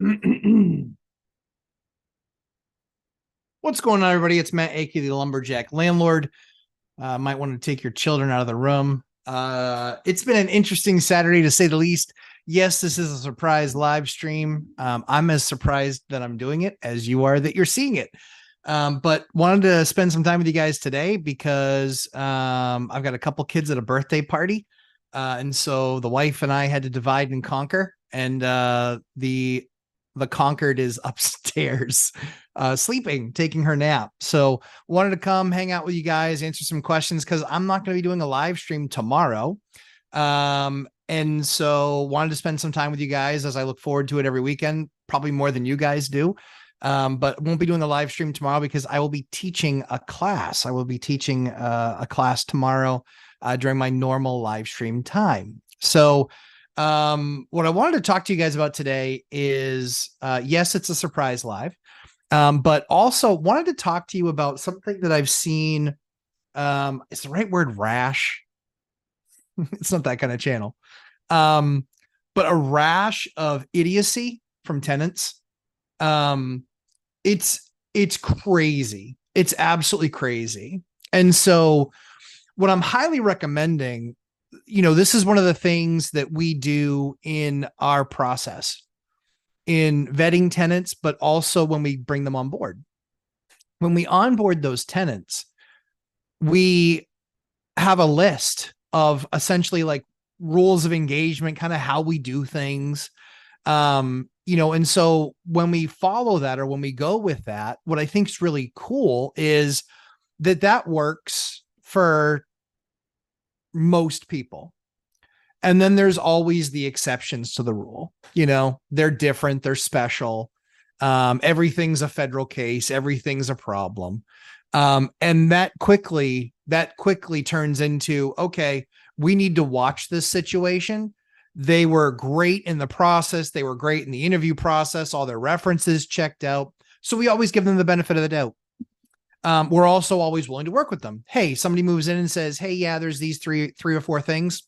What's going on, everybody? It's Matt, aka the Lumberjack Landlord. Might want to take your children out of the room. It's been an interesting Saturday, to say the least. Yes, this is a surprise live stream. I'm as surprised that I'm doing it as you are that you're seeing it. But wanted to spend some time with you guys today because I've got a couple kids at a birthday party. And so the wife and I had to divide and conquer. And the conquered is upstairs, sleeping, taking her nap. So wanted to come hang out with you guys, answer some questions, because I'm not going to be doing a live stream tomorrow. And so wanted to spend some time with you guys as I look forward to it every weekend, probably more than you guys do. But won't be doing a live stream tomorrow because I will be teaching a class. I will be teaching a class tomorrow during my normal live stream time. So what I wanted to talk to you guys about today is, yes, it's a surprise live, but also wanted to talk to you about something that I've seen. Is the right word rash? It's not that kind of channel. But a rash of idiocy from tenants. It's crazy. It's absolutely crazy. And so what I'm highly recommending, this is one of the things that we do in our process in vetting tenants, but also when we bring them on board. When we onboard those tenants, we have a list of essentially like rules of engagement, kind of how we do things. And so when we follow that, or when we go with that, what I think is really cool is that works for most people. And then there's always the exceptions to the rule. They're different, they're special. Everything's a federal case, everything's a problem. And that quickly turns into, okay, we need to watch this situation. They were great in the process. They were great in the interview process. All their references checked out. So we always give them the benefit of the doubt. We're also always willing to work with them. Hey, somebody moves in and says, hey, yeah, there's these three or four things.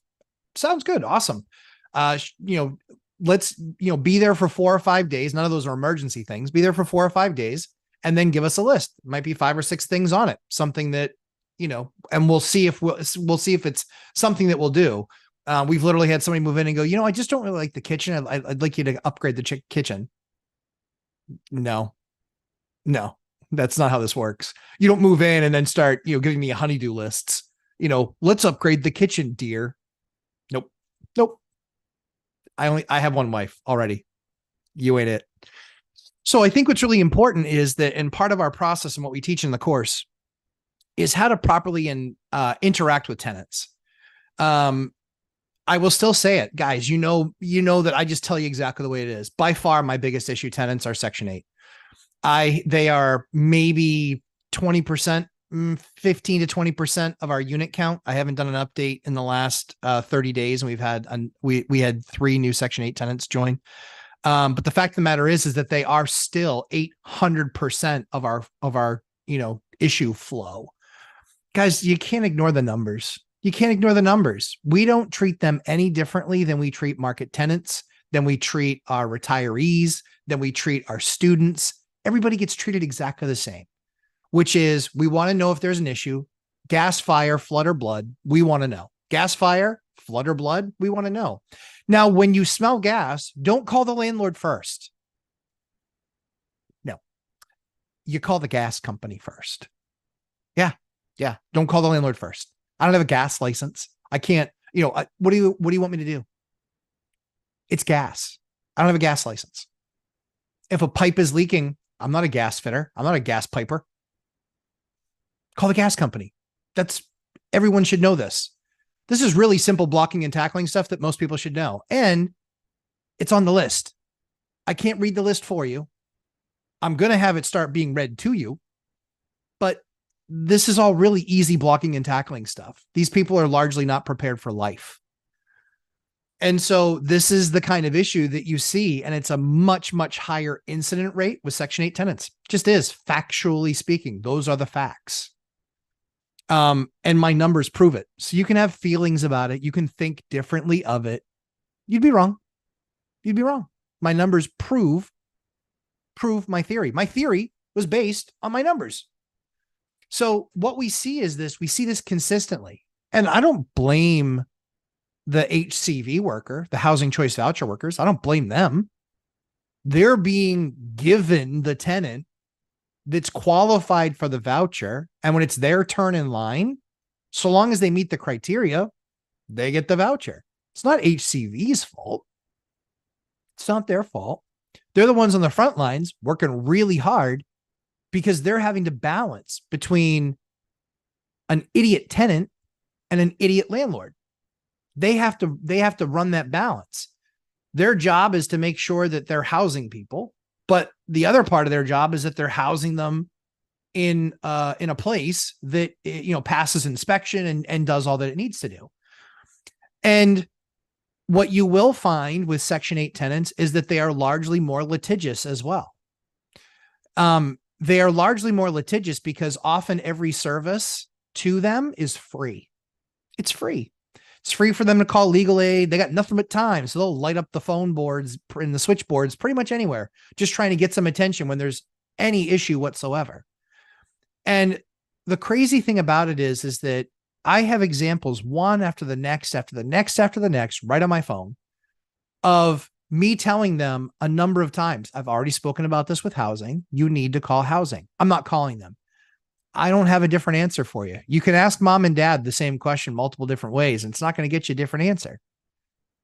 Sounds good. Awesome. Let's, be there for 4 or 5 days. None of those are emergency things. Be there for 4 or 5 days and then give us a list. It might be 5 or 6 things on it. Something that, and we'll see if it's something that we'll do. We've literally had somebody move in and go, I just don't really like the kitchen. I'd like you to upgrade the kitchen. No, that's not how this works. You don't move in and then start, giving me honeydew lists. Let's upgrade the kitchen, dear. Nope. I have one wife already. You ain't it. So I think what's really important is that in part of our process and what we teach in the course is how to properly interact with tenants. I will still say it, guys. You know that I just tell you exactly the way it is. By far, my biggest issue tenants are Section 8. They are maybe 20%, 15 to 20% of our unit count. I haven't done an update in the last 30 days, and we had 3 new Section 8 tenants join. But the fact of the matter is that they are still 800% of our issue flow. Guys, you can't ignore the numbers. You can't ignore the numbers. We don't treat them any differently than we treat market tenants, than we treat our retirees, than we treat our students. Everybody gets treated exactly the same, which is we want to know if there's an issue. Gas, fire, flood, or blood. We want to know. Gas, fire, flood, or blood. We want to know. Now, when you smell gas, don't call the landlord first. No, you call the gas company first. Yeah. Don't call the landlord first. I don't have a gas license. I can't, what do you want me to do? It's gas. I don't have a gas license. If a pipe is leaking, I'm not a gas fitter. I'm not a gas piper. Call the gas company. Everyone should know this. This is really simple blocking and tackling stuff that most people should know. And it's on the list. I can't read the list for you. I'm going to have it start being read to you, but this is all really easy blocking and tackling stuff. These people are largely not prepared for life. And so this is the kind of issue that you see, and it's a much, much higher incident rate with Section 8 tenants. Just is, factually speaking. Those are the facts. And my numbers prove it. So you can have feelings about it. You can think differently of it. You'd be wrong. My numbers prove prove my theory. My theory was based on my numbers. So what we see is this, we see this consistently. And I don't blame the HCV worker, the housing choice voucher workers. I don't blame them. They're being given the tenant that's qualified for the voucher. And when it's their turn in line, so long as they meet the criteria, they get the voucher. It's not HCV's fault. It's not their fault. They're the ones on the front lines working really hard because they're having to balance between an idiot tenant and an idiot landlord. They have to run that balance. Their job is to make sure that they're housing people, but the other part of their job is that they're housing them in a place that, you know, passes inspection and does all that it needs to do. And what you will find with Section 8 tenants is that they are largely more litigious as well. They are largely more litigious because often every service to them is free. It's free. It's free for them to call legal aid. They got nothing but time. So they'll light up the phone boards and the switchboards pretty much anywhere, just trying to get some attention when there's any issue whatsoever. And the crazy thing about it is that I have examples one after the next, after the next, after the next, right on my phone of me telling them a number of times, I've already spoken about this with housing. You need to call housing. I'm not calling them. I don't have a different answer for you. You can ask mom and dad the same question multiple different ways, and it's not going to get you a different answer.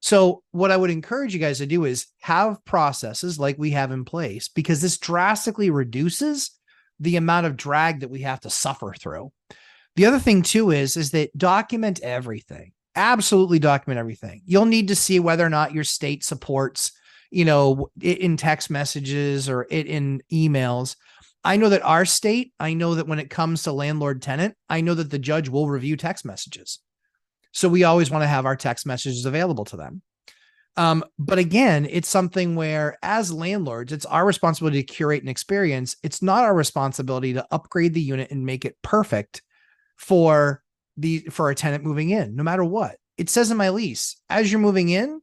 So what I would encourage you guys to do is have processes like we have in place, because this drastically reduces the amount of drag that we have to suffer through. The other thing too is that document everything. Absolutely document everything. You'll need to see whether or not your state supports, you know, it in text messages or it in emails. I know that our state, I know that when it comes to landlord tenant, I know that the judge will review text messages. So we always want to have our text messages available to them. But again, it's something where as landlords, it's our responsibility to curate an experience. It's not our responsibility to upgrade the unit and make it perfect for a tenant moving in, no matter what. It says in my lease, as you're moving in,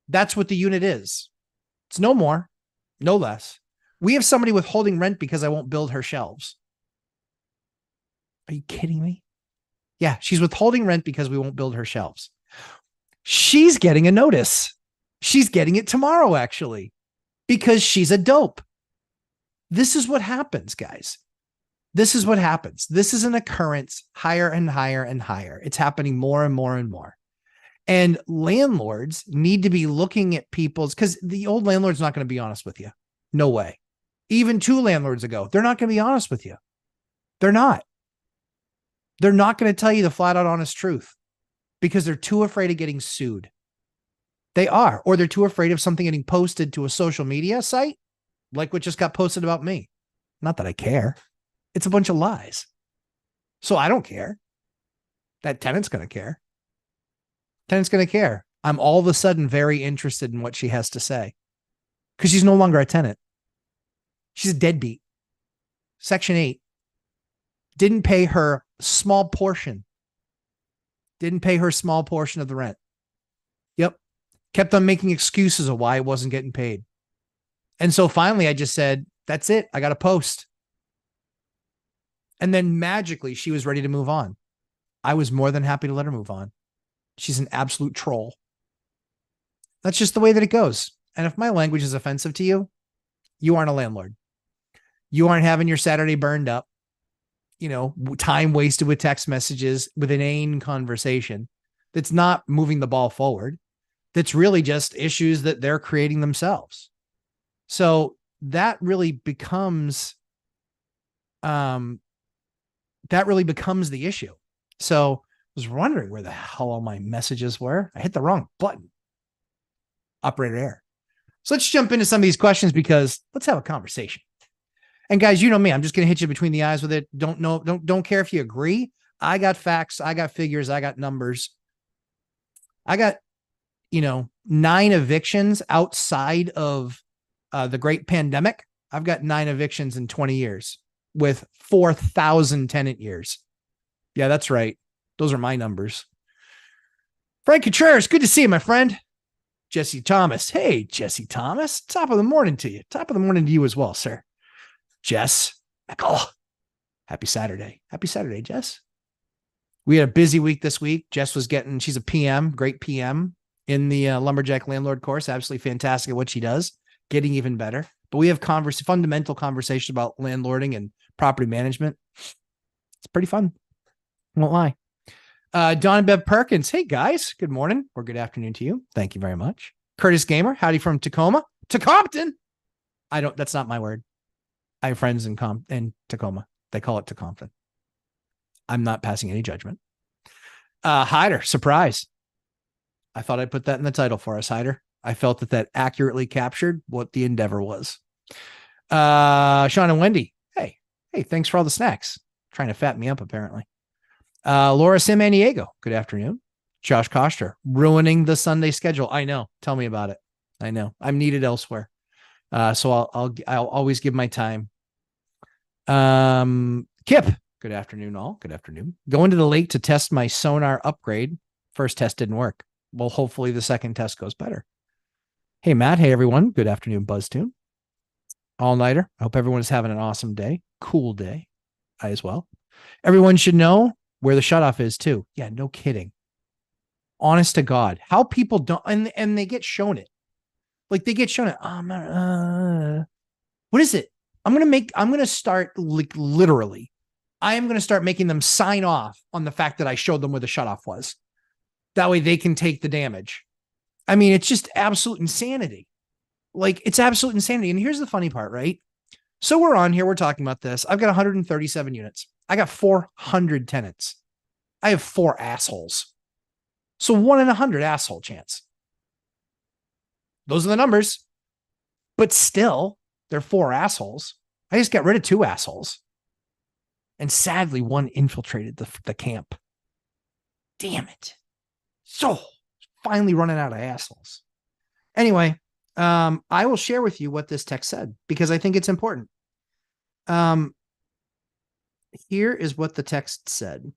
that's what the unit is. It's no more, no less. We have somebody withholding rent because I won't build her shelves. Are you kidding me? Yeah, she's withholding rent because we won't build her shelves. She's getting a notice. She's getting it tomorrow, actually, because she's a dope. This is what happens, guys. This is what happens. This is an occurrence higher and higher and higher. It's happening more and more and more. And landlords need to be looking at people's, because the old landlord's not going to be honest with you. No way. Even 2 landlords ago, they're not going to be honest with you. They're not. They're not going to tell you the flat out honest truth because they're too afraid of getting sued. They are, or they're too afraid of something getting posted to a social media site like what just got posted about me. Not that I care. It's a bunch of lies. So I don't care. That tenant's going to care. Tenant's going to care. I'm all of a sudden very interested in what she has to say because she's no longer a tenant. She's a deadbeat. Section 8 didn't pay her small portion. Didn't pay her small portion of the rent. Yep. Kept on making excuses of why it wasn't getting paid. And so finally I just said, that's it. I got to post. And then magically she was ready to move on. I was more than happy to let her move on. She's an absolute troll. That's just the way that it goes. And if my language is offensive to you, you aren't a landlord. You aren't having your Saturday burned up, you know, time wasted with text messages, with inane conversation that's not moving the ball forward. That's really just issues that they're creating themselves. So that really becomes the issue. So I was wondering where the hell all my messages were. I hit the wrong button. Operator error. So let's jump into some of these questions because let's have a conversation. And guys, you know me, I'm just going to hit you between the eyes with it. Don't care if you agree. I got facts. I got figures. I got numbers. I got, 9 evictions outside of the great pandemic. I've got 9 evictions in 20 years with 4,000 tenant years. Yeah, that's right. Those are my numbers. Frank Contreras, good to see you, my friend. Jesse Thomas. Hey, Jesse Thomas. Top of the morning to you. Top of the morning to you as well, sir. Jess. Oh, happy Saturday. Happy Saturday, Jess. We had a busy week this week. Jess was she's a PM, great PM in the Lumberjack Landlord course. Absolutely fantastic at what she does. Getting even better. But we have fundamental conversation about landlording and property management. It's pretty fun. Won't lie. Don and Bev Perkins. Hey, guys. Good morning or good afternoon to you. Thank you very much. Curtis Gamer. Howdy from Tacoma. Compton. That's not my word. I have friends in Tacoma. They call it Compton. I'm not passing any judgment. Hyder. Surprise. I thought I'd put that in the title for us, Hyder. I felt that accurately captured what the endeavor was. Sean and Wendy. Hey, thanks for all the snacks. Trying to fatten me up, apparently. Laura Simaniego. Good afternoon. Josh Koster. Ruining the Sunday schedule. I know. Tell me about it. I know. I'm needed elsewhere. So I'll always give my time. Kip. Good afternoon, all. Good afternoon. Going to the lake to test my sonar upgrade. First test didn't work. Well, hopefully the second test goes better. Hey, Matt. Hey, everyone. Good afternoon, BuzzTune. All-nighter. I hope everyone is having an awesome day. Cool day. I as well. Everyone should know where the shutoff is, too. Yeah, no kidding. Honest to God. How people don't... And they get shown it. Like, they get shown it. Oh, man. What is it? I'm going to start, like, literally. I am going to start making them sign off on the fact that I showed them where the shutoff was. That way they can take the damage. I mean, it's just absolute insanity. Like, it's absolute insanity. And here's the funny part, right? So we're on here. We're talking about this. I've got 137 units. I got 400 tenants. I have 4 assholes. So 1 in 100 asshole chance. Those are the numbers. But still, they're 4 assholes. I just got rid of 2 assholes. And sadly, 1 infiltrated the camp. Damn it. So finally running out of assholes. Anyway, I will share with you what this text said because I think it's important. Here is what the text said.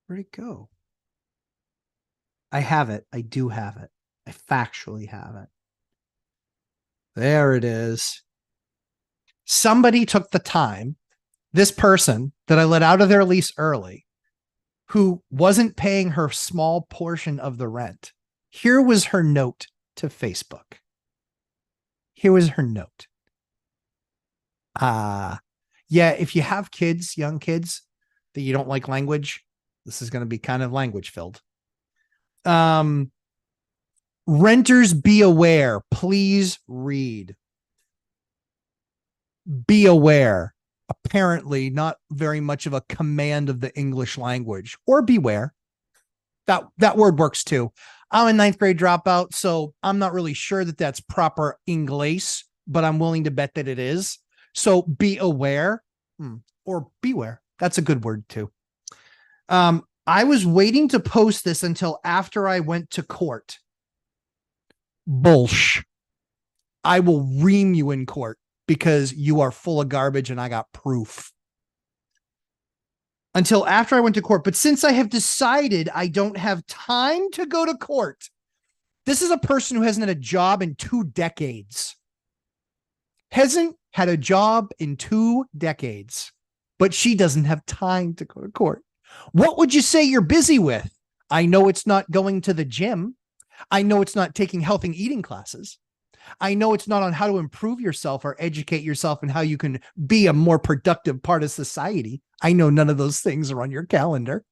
Where'd it go? I have it. I do have it. I factually have it. There it is. Somebody took the time, this person that I let out of their lease early, who wasn't paying her small portion of the rent. Here was her note to Facebook. Here was her note. Yeah, if you have kids, young kids, that you don't like language, this is going to be kind of language filled. Renters, be aware. Please read. Be aware. Apparently not very much of a command of the English language. Or beware. That word works too. I'm a 9th grade dropout, so I'm not really sure that that's proper English, but I'm willing to bet that it is. So be aware or beware. That's a good word too. I was waiting to post this until after I went to court. Bullsh. I will ream you in court because you are full of garbage and I got proof. Until after I went to court. But since I have decided I don't have time to go to court, this is a person who hasn't had a job in 2 decades. Hasn't had a job in 2 decades, but she doesn't have time to go to court. What would you say you're busy with? I know it's not going to the gym. I know it's not taking healthy eating classes. I know it's not on how to improve yourself or educate yourself and how you can be a more productive part of society. I know none of those things are on your calendar.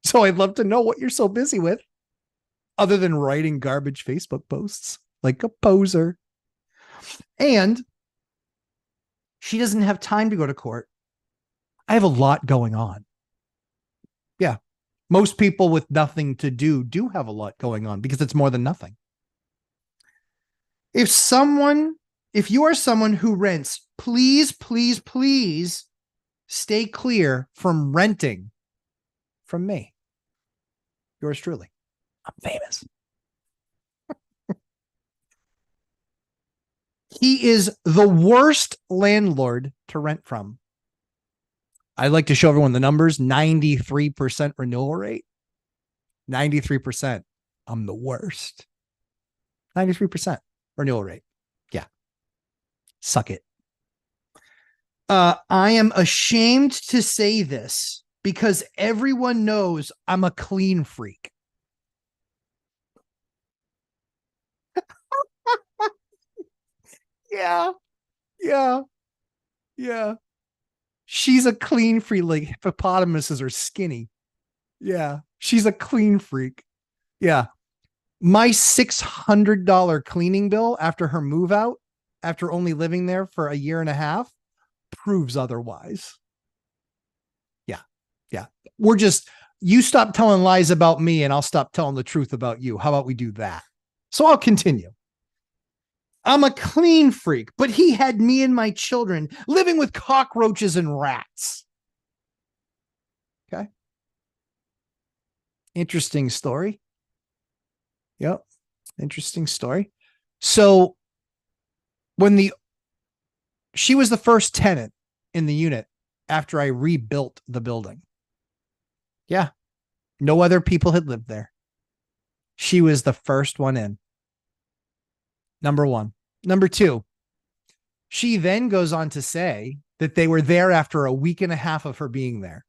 So I'd love to know what you're so busy with other than writing garbage Facebook posts like a poser. And she doesn't have time to go to court. I have a lot going on. Yeah. Most people with nothing to do have a lot going on because it's more than nothing. If you are someone who rents, please, please, please stay clear from renting from me. Yours truly. I'm famous. He is the worst landlord to rent from. I'd like to show everyone the numbers. 93% renewal rate. 93%. I'm the worst. 93% renewal rate. Yeah. Suck it. I am ashamed to say this because everyone knows I'm a clean freak. Yeah. Yeah. Yeah. She's a clean freak. Like hippopotamuses are skinny. Yeah. She's a clean freak. Yeah. My $600 cleaning bill after her move out, after only living there for a year and a half, proves otherwise. Yeah. Yeah. You stop telling lies about me and I'll stop telling the truth about you. How about we do that? So I'll continue. I'm a clean freak, but he had me and my children living with cockroaches and rats. Okay. Interesting story. Yep. Interesting story. So she was the first tenant in the unit after I rebuilt the building. Yeah. No other people had lived there. She was the first one in. Number one. Number two, she then goes on to say that they were there after a week and a half of her being there.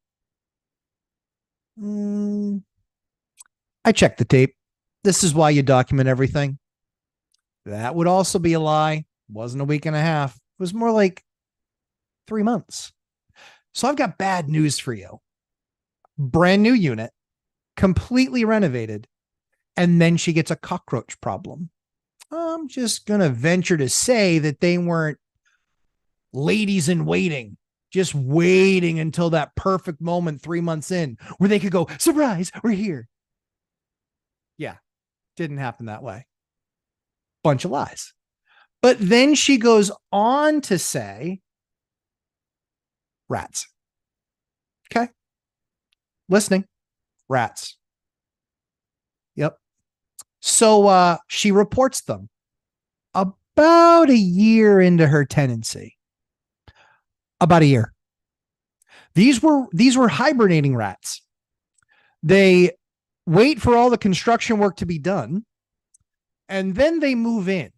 I checked the tape. This is why you document everything. That would also be a lie. Wasn't a week and a half. It was more like 3 months. So I've got bad news for you. Brand new unit, completely renovated, and then she gets a cockroach problem. I'm just going to venture to say that they weren't ladies in waiting, just waiting until that perfect moment 3 months in where they could go, surprise, we're here. Yeah, didn't happen that way. Bunch of lies. But then she goes on to say, rats. Okay. Listening. Rats. Yep. So she reports them about a year into her tenancy. About a year. These were hibernating rats. They wait for all the construction work to be done, and then they move in.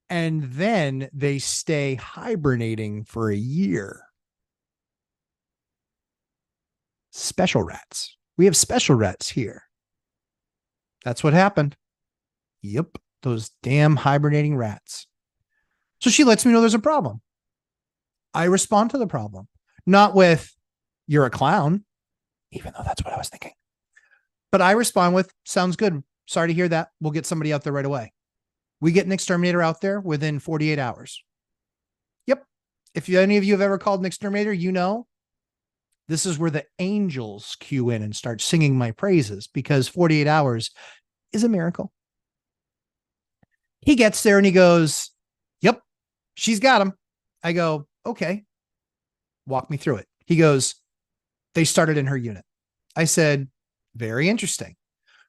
And then they stay hibernating for a year. Special rats. We have special rats here. That's what happened. Yep. Those damn hibernating rats. So she lets me know there's a problem. I respond to the problem. Not with, you're a clown, even though that's what I was thinking. But I respond with, sounds good. Sorry to hear that. We'll get somebody out there right away. We get an exterminator out there within 48 hours. Yep. If any of you have ever called an exterminator, you know, this is where the angels cue in and start singing my praises, because 48 hours is a miracle. He gets there and he goes, yep, she's got him. I go, okay, walk me through it. He goes, they started in her unit. I said, very interesting.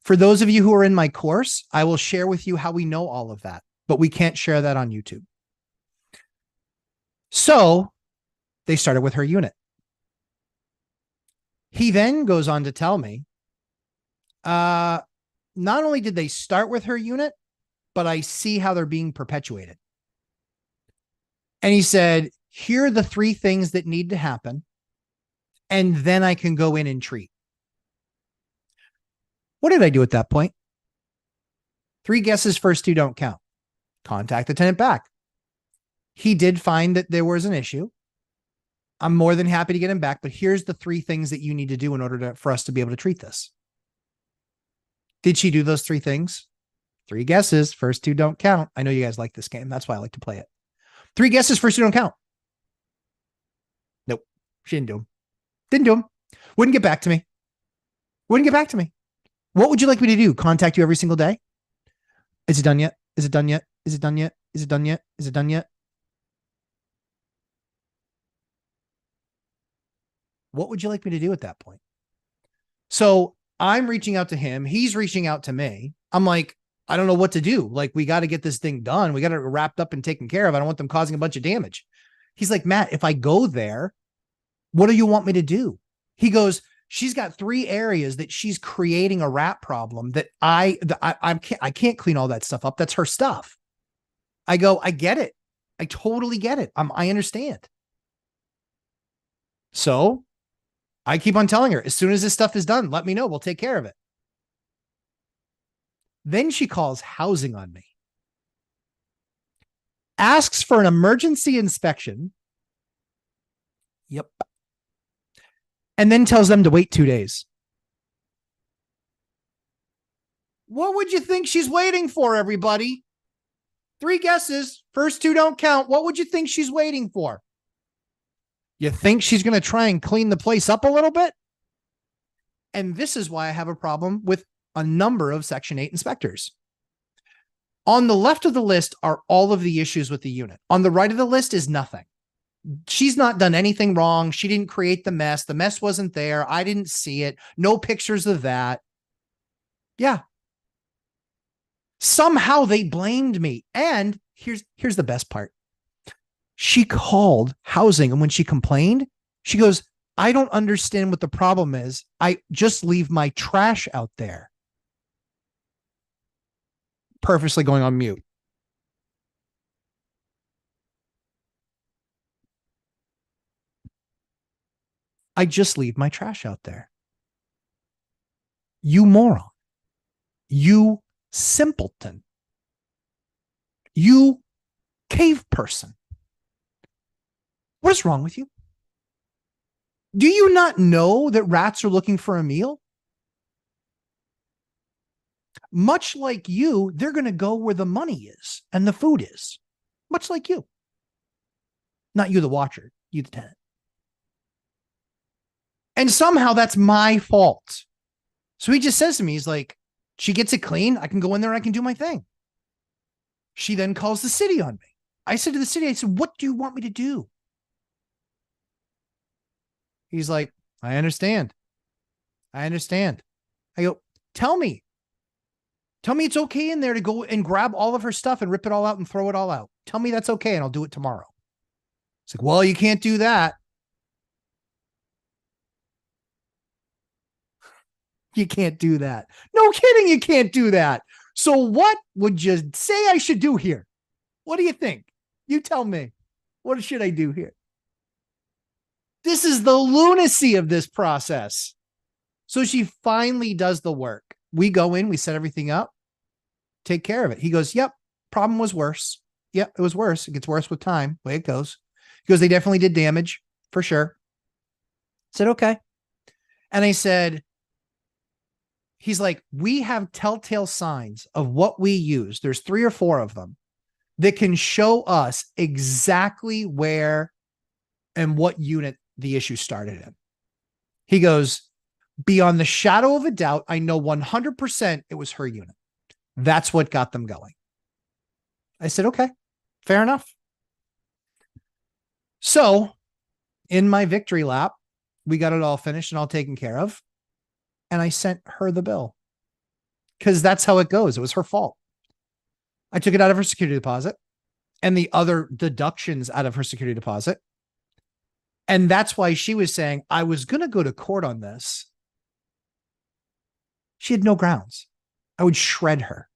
For those of you who are in my course, I will share with you how we know all of that, but we can't share that on YouTube. So they started with her unit. He then goes on to tell me, not only did they start with her unit, but I see how they're being perpetuated. And he said, here are the 3 things that need to happen, and then I can go in and treat. What did I do at that point? 3 guesses, first 2 don't count. Contact the tenant back. He did find that there was an issue. I'm more than happy to get him back, but here's the 3 things that you need to do in order for us to be able to treat this. Did she do those 3 things? 3 guesses, first 2 don't count. I know you guys like this game. That's why I like to play it. 3 guesses, first 2 don't count. Nope. She didn't do them. Didn't do them. Wouldn't get back to me. Wouldn't get back to me. What would you like me to do? Contact you every single day? Is it done yet? Is it done yet? Is it done yet? Is it done yet? Is it done yet? What would you like me to do at that point? So I'm reaching out to him. He's reaching out to me. I'm like, I don't know what to do. Like, we got to get this thing done. We got it wrapped up and taken care of. I don't want them causing a bunch of damage. He's like, Matt, if I go there, what do you want me to do? He goes, she's got 3 areas that she's creating a rat problem that I can't clean all that stuff up. That's her stuff. I go, I get it. I totally get it. I understand. So I keep on telling her, as soon as this stuff is done, let me know. We'll take care of it. Then she calls housing on me, asks for an emergency inspection. Yep. And then tells them to wait 2 days. What would you think she's waiting for, everybody? 3 guesses. First 2 don't count. What would you think she's waiting for? You think she's going to try and clean the place up a little bit? And this is why I have a problem with a number of Section 8 inspectors. On the left of the list are all of the issues with the unit. On the right of the list is nothing. She's not done anything wrong. She didn't create the mess. The mess wasn't there. I didn't see it. No pictures of that. Yeah. Somehow they blamed me. And here's the best part. She called housing, and when she complained, she goes, I don't understand what the problem is. I just leave my trash out there. Purposely going on mute. I just leave my trash out there. You moron. You simpleton. You cave person. What is wrong with you? Do you not know that rats are looking for a meal? Much like you, they're going to go where the money is and the food is. Much like you. Not you, the watcher, you, the tenant. And somehow that's my fault. So he just says to me, he's like, she gets it clean. I can go in there and I can do my thing. She then calls the city on me. I said to the city, I said, what do you want me to do? He's like, I understand. I understand. I go, tell me it's okay in there to go and grab all of her stuff and rip it all out and throw it all out. Tell me that's okay and I'll do it tomorrow. It's like, well, you can't do that. You can't do that. No kidding, you can't do that. So what would you say I should do here? What do you think? You tell me. What should I do here? This is the lunacy of this process. So she finally does the work. We go in, we set everything up, take care of it. He goes, yep, problem was worse. Yep, it was worse. It gets worse with time, way it goes. He goes, they definitely did damage, for sure. I said, okay. And I said, he's like, we have telltale signs of what we use. There's 3 or 4 of them that can show us exactly where and what unit the issue started in. He goes, beyond the shadow of a doubt, I know 100% it was her unit. That's what got them going. I said, okay, fair enough. So in my victory lap, we got it all finished and all taken care of. And I sent her the bill because that's how it goes. It was her fault. I took it out of her security deposit and the other deductions out of her security deposit. And that's why she was saying, I was going to go to court on this. She had no grounds. I would shred her.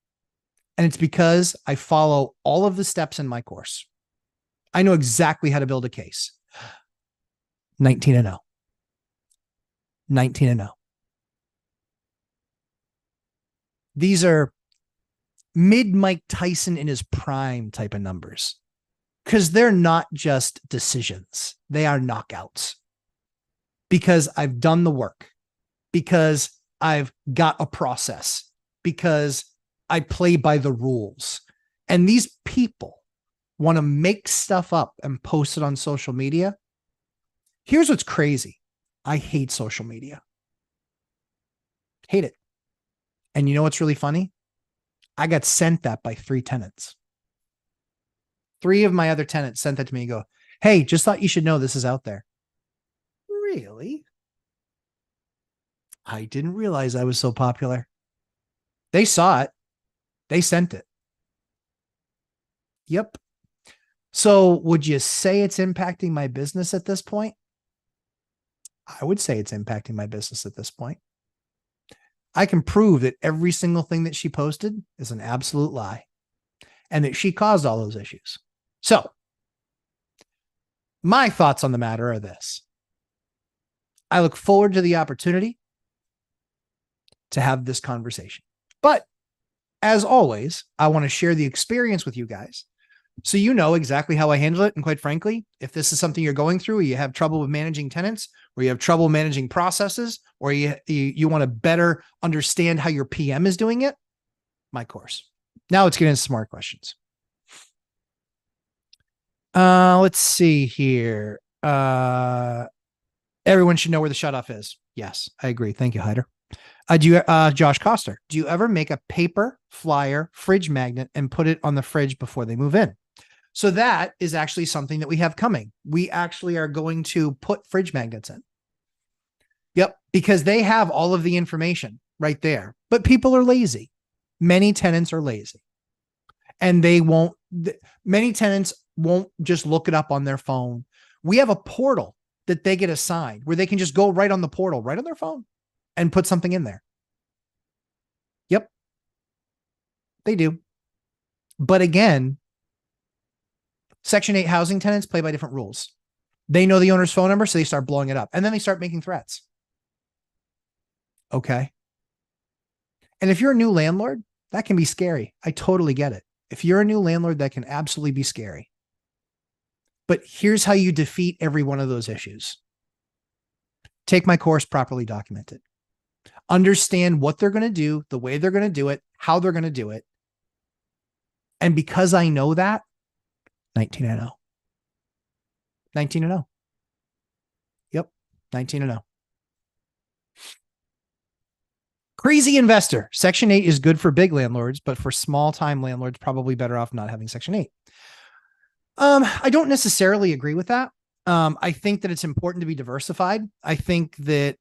And it's because I follow all of the steps in my course. I know exactly how to build a case. 19-0. 19-0. These are mid Mike Tyson in his prime type of numbers because they're not just decisions. They are knockouts because I've done the work, because I've got a process, because I play by the rules. And these people want to make stuff up and post it on social media. Here's what's crazy. I hate social media. Hate it. And you know what's really funny? I got sent that by 3 tenants. 3 of my other tenants sent that to me and go, hey, just thought you should know this is out there. Really? I didn't realize I was so popular. They saw it. They sent it. Yep. So would you say it's impacting my business at this point? I would say it's impacting my business at this point. I can prove that every single thing that she posted is an absolute lie and that she caused all those issues. So my thoughts on the matter are this. I look forward to the opportunity to have this conversation. But as always, I want to share the experience with you guys so you know exactly how I handle it. And quite frankly, if this is something you're going through, or you have trouble with managing tenants, or you have trouble managing processes, or you want to better understand how your PM is doing it, my course. Now let's get into smart questions. Let's see here. Everyone should know where the shutoff is. Yes, I agree. Thank you, Hyder. Josh Coster, do you ever make a paper flyer fridge magnet and put it on the fridge before they move in? So that is actually something that we have coming. We actually are going to put fridge magnets in. Yep, because they have all of the information right there. But people are lazy. Many tenants are lazy. And many tenants won't just look it up on their phone. We have a portal that they get assigned where they can just go right on the portal, right on their phone, and put something in there. Yep. They do. But again, Section 8 housing tenants play by different rules. They know the owner's phone number, so they start blowing it up. And then they start making threats. Okay. And if you're a new landlord, that can be scary. I totally get it. If you're a new landlord, that can absolutely be scary. But here's how you defeat every one of those issues. Take my course, properly documented. Understand what they're going to do, the way they're going to do it, how they're going to do it. And because I know that, 19-0. 19-0. Yep, 19-0. Crazy investor. Section 8 is good for big landlords, but for small time landlords, probably better off not having Section 8. I don't necessarily agree with that. I think that it's important to be diversified. I think I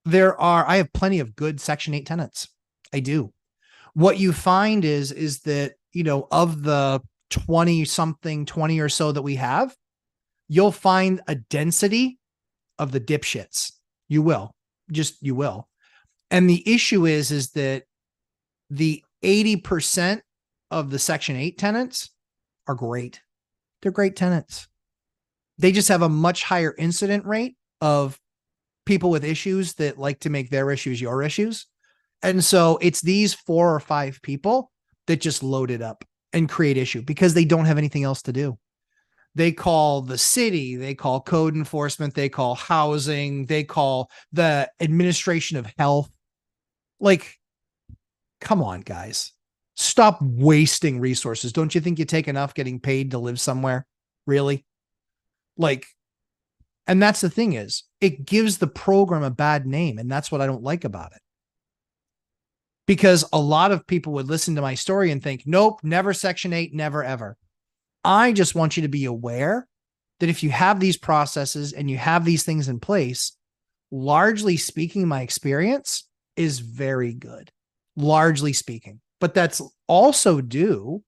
have plenty of good Section 8 tenants. I do. What you find is that, of the 20 or so that we have, you'll find a density of the dipshits. You will. And the issue is that the 80% of the Section 8 tenants are great. They're great tenants. They just have a much higher incident rate of people with issues that like to make their issues your issues. And so it's these 4 or 5 people that just load it up and create issue because they don't have anything else to do. They call the city, they call code enforcement, they call housing, they call the administration of health. Like, come on, guys. Stop wasting resources. Don't you think you take enough getting paid to live somewhere? Really? And that's the thing is, it gives the program a bad name. And that's what I don't like about it. Because a lot of people would listen to my story and think, nope, never Section 8, never, ever. I just want you to be aware that if you have these processes and you have these things in place, largely speaking, my experience is very good, largely speaking. But that's also due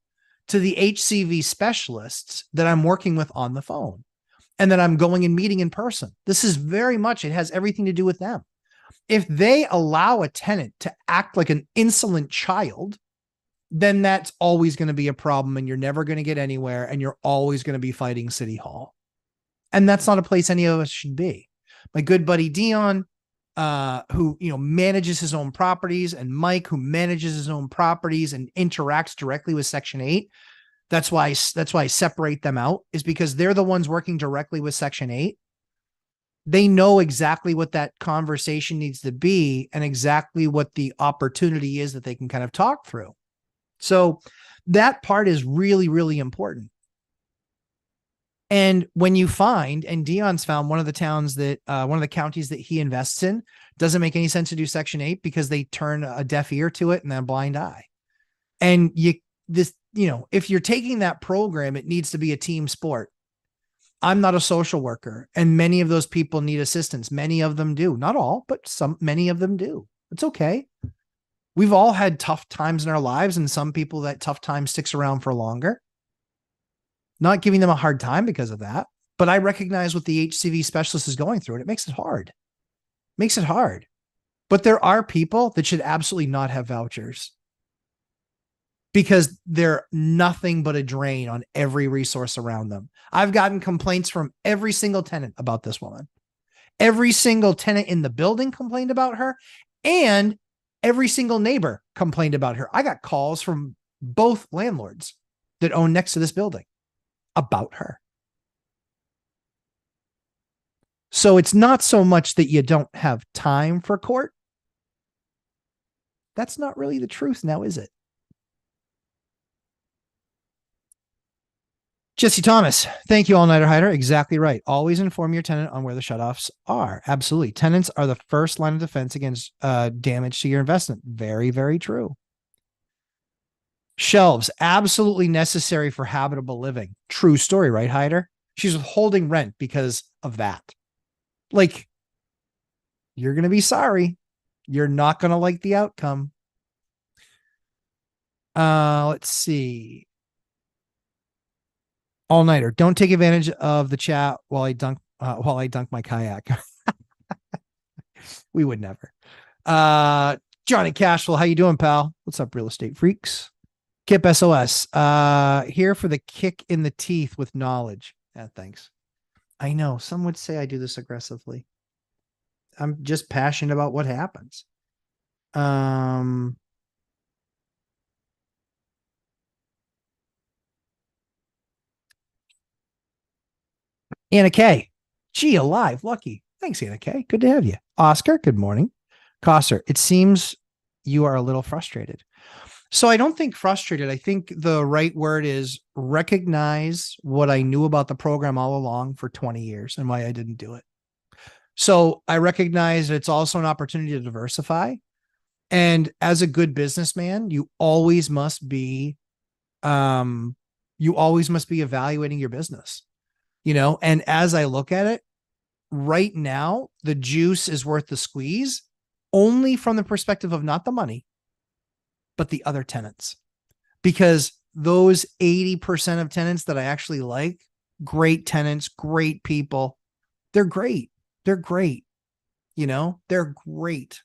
to the HCV specialists that I'm working with on the phone and that I'm going and meeting in person. This is very much, it has everything to do with them. If they allow a tenant to act like an insolent child, then that's always going to be a problem and you're never going to get anywhere and you're always going to be fighting City Hall. And that's not a place any of us should be. My good buddy Dion, who manages his own properties, and Mike, who manages his own properties and interacts directly with Section 8. That's why I separate them out, is because they're the ones working directly with Section 8. They know exactly what that conversation needs to be and exactly what the opportunity is that they can kind of talk through. So that part is really, really important. And when you find, and Dion's found one of the counties that he invests in doesn't make any sense to do Section 8 because they turn a deaf ear to it and then a blind eye. And if you're taking that program, it needs to be a team sport. I'm not a social worker, and many of those people need assistance. Many of them do. Not all, but many of them do. It's okay. We've all had tough times in our lives, and some people that tough time sticks around for longer. Not giving them a hard time because of that, but I recognize what the HCV specialist is going through, and it makes it hard. Makes it hard. But there are people that should absolutely not have vouchers because they're nothing but a drain on every resource around them. I've gotten complaints from every single tenant about this woman. Every single tenant in the building complained about her, and every single neighbor complained about her. I got calls from both landlords that own next to this building about her. So it's not so much that you don't have time for court. That's not really the truth now, is it? Jesse Thomas, thank you, All-Nighter Hider. Exactly right. Always inform your tenant on where the shutoffs are. Absolutely. Tenants are the first line of defense against damage to your investment. Very, very true. Shelves, absolutely necessary for habitable living. True story, right, Hider? She's withholding rent because of that. Like, you're going to be sorry. You're not going to like the outcome. Let's see. All-Nighter, don't take advantage of the chat while I dunk my kayak. We would never. Johnny Cashflow, how you doing, pal? What's up, real estate freaks? Kip SOS, here for the kick in the teeth with knowledge. Yeah, thanks. I know some would say I do this aggressively. I'm just passionate about what happens. Anna K. Gee, alive, lucky. Thanks, Anna K. Good to have you. Oscar, good morning. Coster, it seems you are a little frustrated. So I don't think frustrated. I think the right word is recognize what I knew about the program all along for 20 years and why I didn't do it. So I recognize that it's also an opportunity to diversify. And as a good businessman, you always must be evaluating your business, and as I look at it right now, the juice is worth the squeeze only from the perspective of not the money, but the other tenants, because those 80% of tenants that I actually like, great tenants, great people, they're great. They're great. They're great.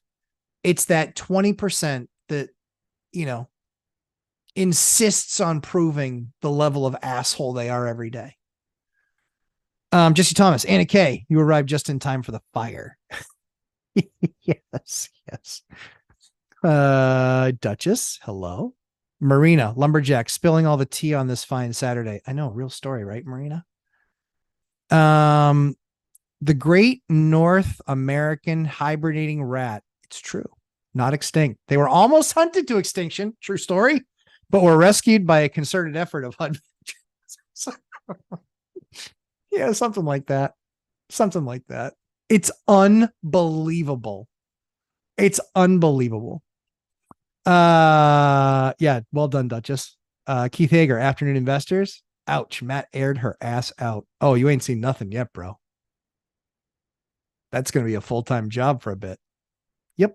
It's that 20% that, insists on proving the level of asshole they are every day. Jesse Thomas, Anna K, you arrived just in time for the fire. Yes. Duchess, hello. Marina, Lumberjack, spilling all the tea on this fine Saturday. I know, real story, right, Marina? The great North American hibernating rat. It's true. Not extinct. They were almost hunted to extinction. True story. But were rescued by a concerted effort of HUD. Yeah, something like that. Something like that. It's unbelievable. It's unbelievable. Yeah, well done, Duchess. Keith Hager, afternoon investors. Ouch, Matt aired her ass out. Oh, you ain't seen nothing yet, bro. That's going to be a full-time job for a bit. Yep.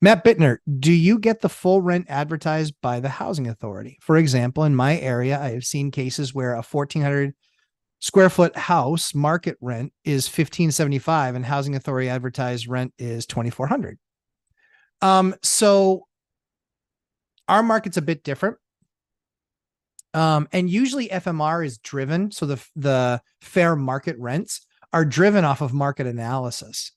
Matt Bittner, do you get the full rent advertised by the housing authority? For example, in my area, I have seen cases where a 1,400 square foot house market rent is $1,575 and housing authority advertised rent is $2,400. So our market's a bit different. And usually FMR is driven. So the fair market rents are driven off of market analysis.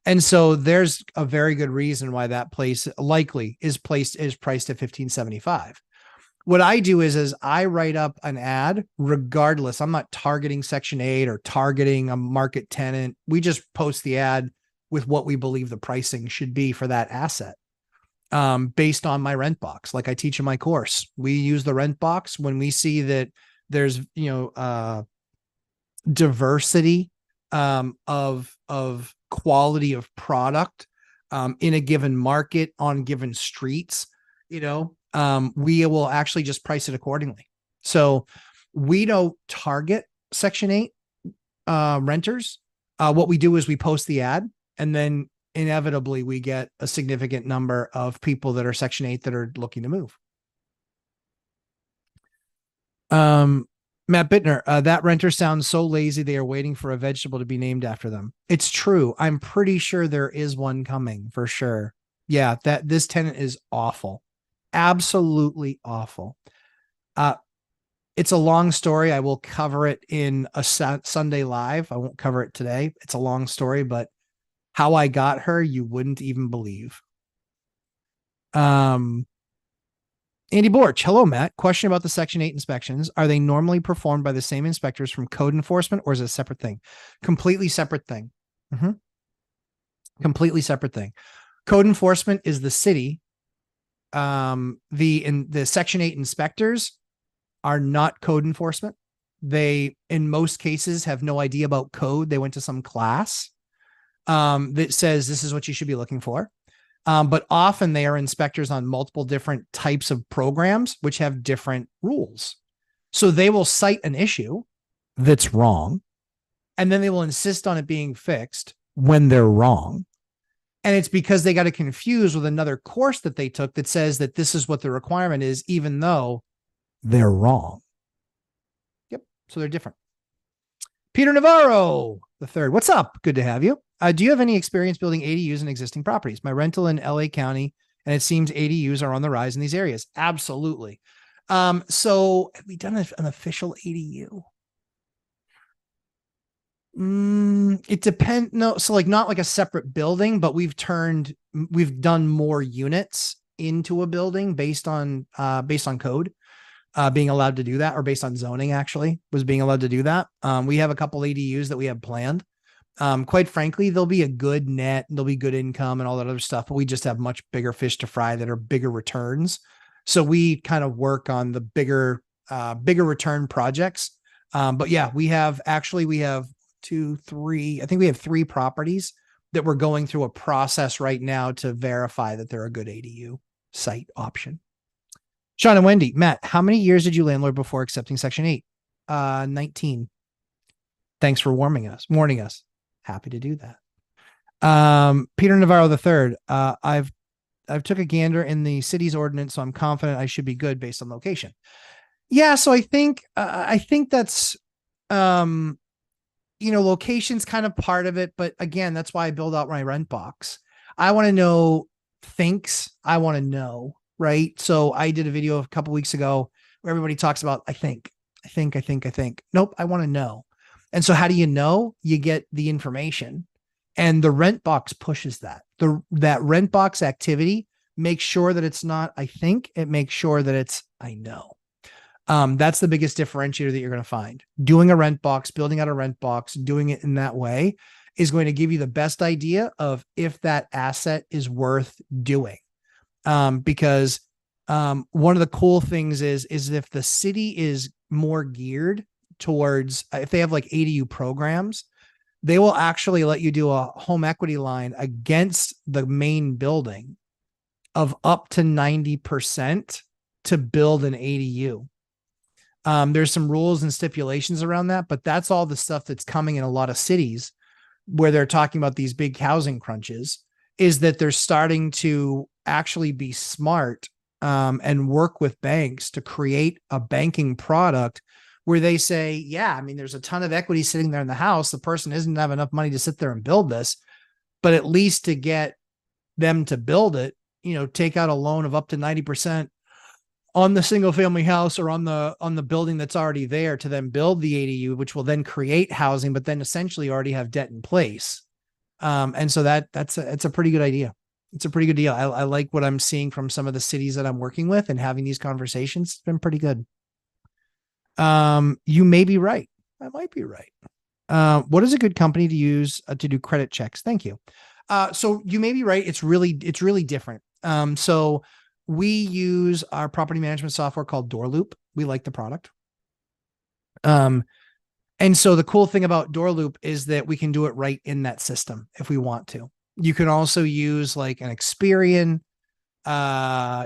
And so there's a very good reason why that place likely is priced at $1,575. What I do is I write up an ad regardless. I'm not targeting Section 8 or targeting a market tenant. We just post the ad with what we believe the pricing should be for that asset, based on my rent box. Like I teach in my course, we use the rent box when we see that there's, diversity of quality of product in a given market on given streets, we will actually just price it accordingly. So we don't target Section 8 renters. What we do is we post the ad, and then inevitably we get a significant number of people that are Section 8 that are looking to move. Matt Bittner, that renter sounds so lazy they are waiting for a vegetable to be named after them. It's true. I'm pretty sure there is one coming for sure. Yeah, that this tenant is awful. Absolutely awful. It's a long story. I will cover it in a Sunday live. I won't cover it today. It's a long story, but how I got her, you wouldn't even believe. Andy Borch, hello, Matt. Question about the Section 8 inspections. Are they normally performed by the same inspectors from code enforcement, or is it a separate thing? Completely separate thing. Completely separate thing. Code enforcement is the city. The Section 8 inspectors are not code enforcement. They, in most cases, have no idea about code. They went to some class that says this is what you should be looking for. But often they are inspectors on multiple different types of programs, which have different rules. So they will cite an issue that's wrong, and then they will insist on it being fixed when they're wrong. And it's because they got it confused with another course that they took that says that this is what the requirement is, even though they're wrong. Yep. So they're different. Peter Navarro the third. What's up? Good to have you. Do you have any experience building ADUs in existing properties? My rental in LA County, and it seems ADUs are on the rise in these areas. Absolutely. So have we done an official ADU? It depends. No, so like not like a separate building, but we've done more units into a building based on code, being allowed to do that, or based on zoning actually was being allowed to do that. We have a couple ADUs that we have planned. Quite frankly, there'll be a good net, there'll be good income and all that other stuff, but we just have much bigger fish to fry that are bigger returns. So we kind of work on the bigger return projects. But yeah, we have 2, 3, I think we have 3 properties that we're going through a process right now to verify that they're a good ADU site option. Sean and Wendy, Matt, how many years did you landlord before accepting Section 8? 19. Thanks for warning us. Happy to do that. Peter Navarro the third. I've took a gander in the city's ordinance, so I'm confident I should be good based on location. Yeah, so I think that's location's kind of part of it, but again, that's why I build out my rent box. I want to know I want to know, right? So I did a video a couple weeks ago where everybody talks about I think. Nope, I want to know. And so how do you know? You get the information, and the rent box pushes that. That rent box activity makes sure that it's not I think, it makes sure that it's I know. That's the biggest differentiator that you're going to find. Doing a rent box, building out a rent box, doing it in that way is going to give you the best idea of if that asset is worth doing. Because one of the cool things is if the city is more geared towards, if they have like ADU programs, they will actually let you do a home equity line against the main building of up to 90% to build an ADU. There's some rules and stipulations around that, but that's all the stuff that's coming in a lot of cities where they're talking about these big housing crunches, is that they're starting to actually be smart and work with banks to create a banking product where they say, yeah, I mean, there's a ton of equity sitting there in the house. The person doesn't have enough money to sit there and build this, but at least to get them to build it, take out a loan of up to 90% on the single family house or on the building that's already there to then build the ADU, which will then create housing, but then essentially already have debt in place. And so it's a pretty good idea. It's a pretty good deal. I like what I'm seeing from some of the cities that I'm working with and having these conversations. It's been pretty good. You may be right. I might be right. What is a good company to use to do credit checks? Thank you. So you may be right. It's really different. So we use our property management software called Door Loop. We like the product. And so the cool thing about Door Loop is that we can do it right in that system if we want to. You can also use like an Experian.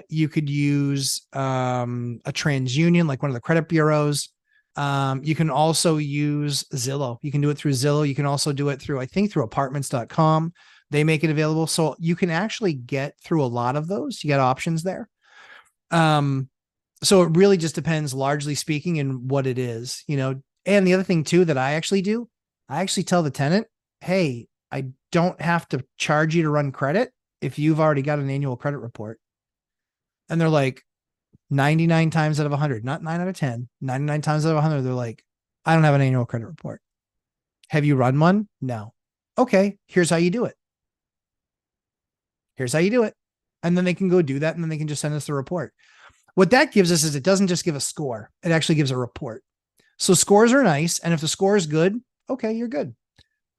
You could use a TransUnion, like one of the credit bureaus. You can also use Zillow. You can do it through Zillow. You can also do it through, I think, through apartments.com. They make it available. So you can actually get through a lot of those. You got options there. So it really just depends, largely speaking, in what it is, And the other thing too, that I actually do, I actually tell the tenant, hey, I don't have to charge you to run credit if you've already got an annual credit report. And they're like, 99 times out of 100, not 9 out of 10, 99 times out of 100, they're like, I don't have an annual credit report. Have you run one? No. Okay, here's how you do it. Here's how you do it. And then they can go do that. And then they can just send us the report. What that gives us is it doesn't just give a score. It actually gives a report. So scores are nice. And if the score is good, okay, you're good.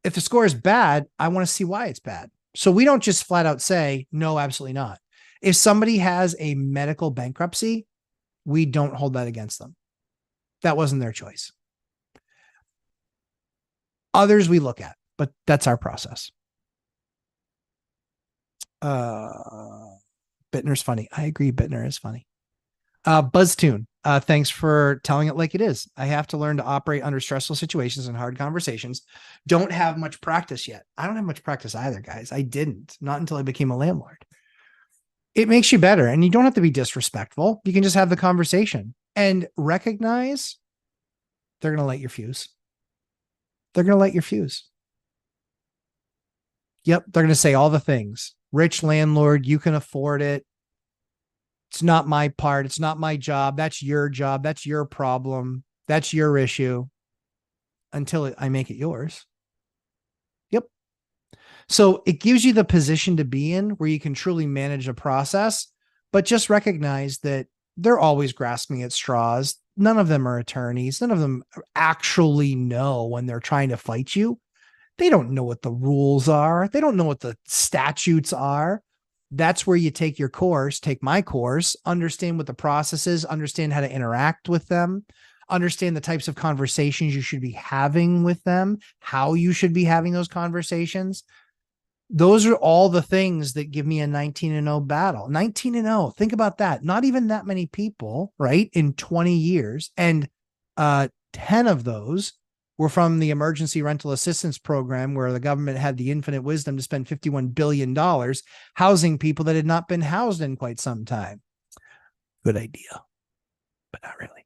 If the score is bad, I want to see why it's bad. So we don't just flat out say, no, absolutely not. If somebody has a medical bankruptcy, we don't hold that against them. That wasn't their choice. Others we look at, but that's our process. Bittner's funny. I agree. Bittner is funny. BuzzTune, thanks for telling it like it is. I have to learn to operate under stressful situations and hard conversations. Don't have much practice yet. I don't have much practice either, guys. I didn't, not until I became a landlord. It makes you better, and you don't have to be disrespectful. You can just have the conversation and recognize they're going to light your fuse. They're going to light your fuse. Yep. They're going to say all the things. Rich landlord, you can afford it. It's not my part. It's not my job. That's your job. That's your problem. That's your issue until I make it yours. Yep. So it gives you the position to be in where you can truly manage a process, but just recognize that they're always grasping at straws. None of them are attorneys. None of them actually know when they're trying to fight you. They don't know what the rules are. They don't know what the statutes are. That's where you take your course, take my course, understand what the process is, understand how to interact with them, understand the types of conversations you should be having with them, how you should be having those conversations. Those are all the things that give me a 19-0 battle. 19-0. Think about that. Not even that many people, right? In 20 years. And 10 of those were from the emergency rental assistance program, where the government had the infinite wisdom to spend $51 billion housing people that had not been housed in quite some time. Good idea, but not really.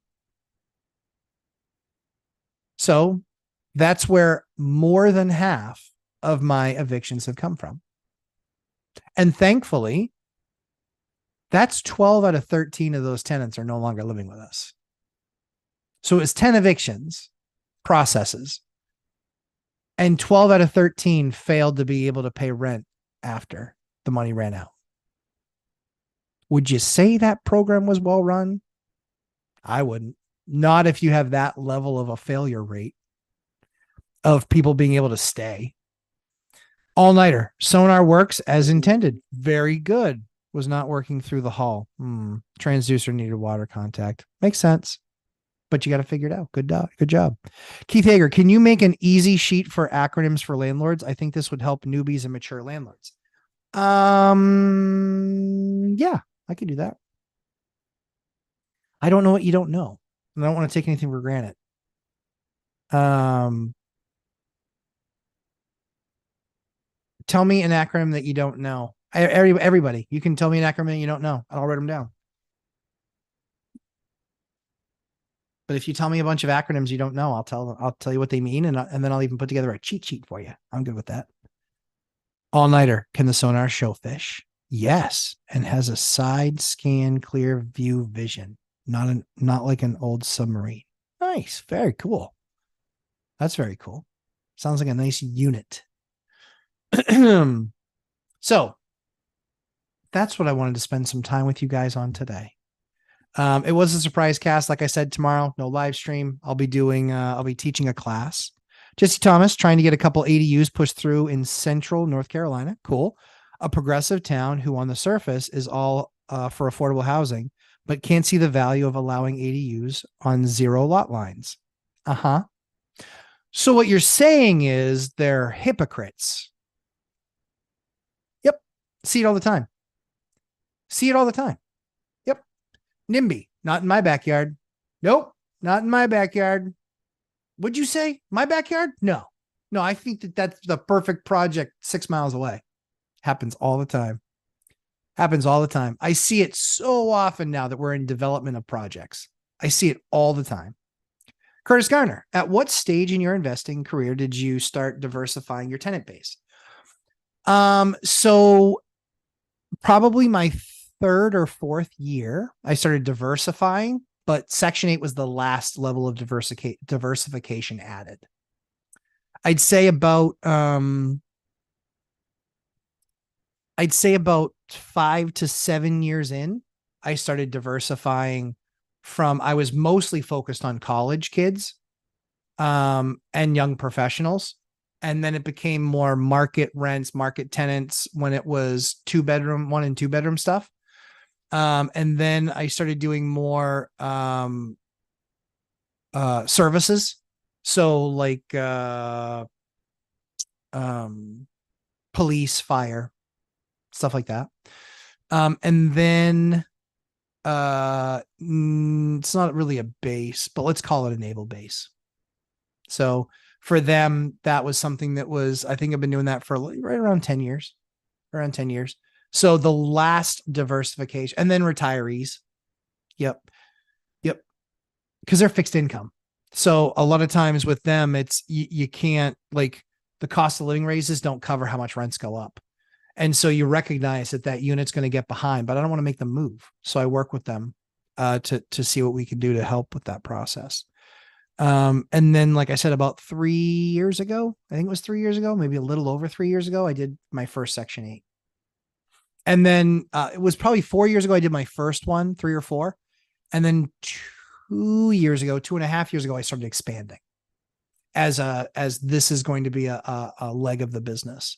So that's where more than half of my evictions have come from. And thankfully, that's 12 out of 13 of those tenants are no longer living with us. So it was 10 evictions processes, and 12 out of 13 failed to be able to pay rent after the money ran out. Would you say that program was well run? I wouldn't. Not if you have that level of a failure rate of people being able to stay. All-nighter. Sonar works as intended. Very good. Was not working through the hall. Transducer needed water contact. Makes sense. But you got to figure it out. Good job. Keith Hager, can you make an easy sheet for acronyms for landlords? I think this would help newbies and mature landlords. Yeah, I can do that. I don't know what you don't know. And I don't want to take anything for granted. Tell me an acronym that you don't know. Everybody, you can tell me an acronym that you don't know. I'll write them down. But if you tell me a bunch of acronyms you don't know, I'll tell you what they mean, and then I'll even put together a cheat sheet for you. I'm good with that. All-nighter. Can the sonar show fish? Yes, and has a side scan clear view vision, not like an old submarine. Nice, very cool. That's very cool. Sounds like a nice unit. So that's what I wanted to spend some time with you guys on today. It was a surprise cast. Like I said, tomorrow, no live stream. I'll be teaching a class. Jesse Thomas trying to get a couple ADUs pushed through in central North Carolina. Cool. A progressive town who on the surface is all for affordable housing, but can't see the value of allowing ADUs on 0 lot lines. So what you're saying is they're hypocrites. Yep. See it all the time. Yep. NIMBY, not in my backyard. Nope, not in my backyard. Would you say my backyard? No, I think that's the perfect project 6 miles away. Happens all the time. Happens all the time. I see it so often now that we're in development of projects. I see it all the time. Curtis Garner, at what stage in your investing career did you start diversifying your tenant base? So probably my third or fourth year, I started diversifying, but Section 8 was the last level of diversification added. I'd say about 5 to 7 years in, I started diversifying from, I was mostly focused on college kids and young professionals. And then it became more market rents, market tenants when it was 1 and 2 bedroom stuff. And then I started doing more services. So like police, fire, stuff like that. And then it's not really a base, but let's call it a naval base. So for them, that was something that was, I think I've been doing that for right around 10 years, So the last diversification, and then retirees. Yep. Because they're fixed income. So a lot of times with them, it's, you can't, like, the cost of living raises don't cover how much rents go up. And so you recognize that unit's going to get behind, but I don't want to make them move. So I work with them to see what we can do to help with that process. And then, like I said, about 3 years ago, I think it was 3 years ago, maybe a little over 3 years ago, I did my first Section 8. And then it was probably 4 years ago, I did my first one, 3 or 4. And then 2 years ago, 2.5 years ago, I started expanding as this is going to be a leg of the business.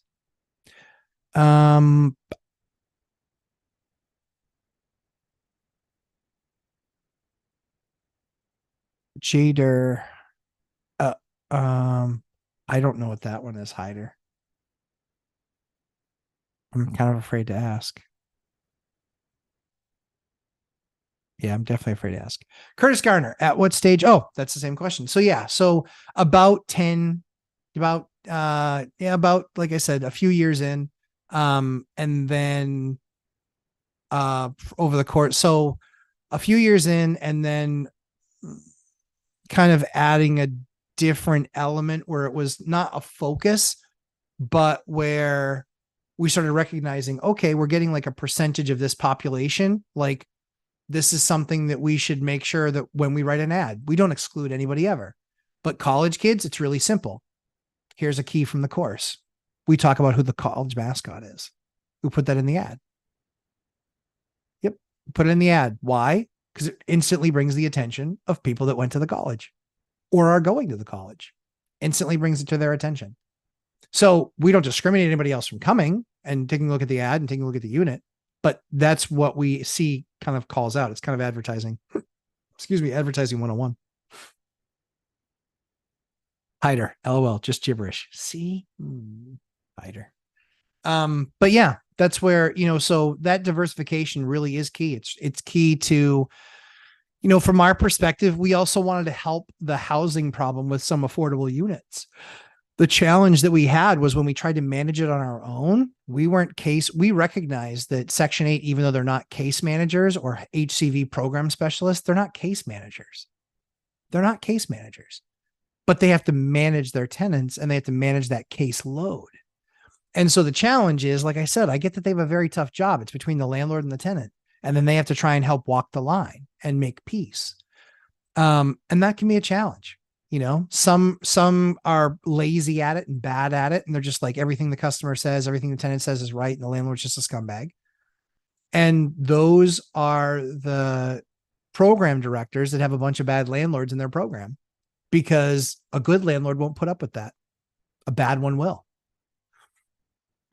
Jader. I don't know what that one is, Hyder. I'm kind of afraid to ask. Yeah, I'm definitely afraid to ask. Curtis Garner, at what stage? Oh, that's the same question. So yeah, so about like I said, a few years in, and then over the course, so a few years in, and then kind of adding a different element where it was not a focus, but where we started recognizing, okay, we're getting like a percentage of this population. Like, this is something that we should make sure that when we write an ad, we don't exclude anybody ever. But college kids, it's really simple. Here's a key from the course. We talk about who the college mascot is. We put that in the ad. Yep. Put it in the ad. Why? Because it instantly brings the attention of people that went to the college or are going to the college. Instantly brings it to their attention. So we don't discriminate anybody else from coming and taking a look at the ad and taking a look at the unit. But that's what we see kind of calls out. It's kind of advertising. Excuse me, advertising 101. Hyder, LOL, just gibberish. See? Hyder. But yeah, that's where, so that diversification really is key. It's key to, from our perspective, we also wanted to help the housing problem with some affordable units. The challenge that we had was when we tried to manage it on our own, we recognized that Section 8, even though they're not case managers or HCV program specialists, they're not case managers. But they have to manage their tenants and they have to manage that case load. And so the challenge is, like I said, I get that they have a very tough job. It's between the landlord and the tenant. And then they have to try and help walk the line and make peace. And that can be a challenge. Some are lazy at it and bad at it. And they're just like, everything the customer says, everything the tenant says is right. And the landlord's just a scumbag. And those are the program directors that have a bunch of bad landlords in their program, because a good landlord won't put up with that. A bad one will.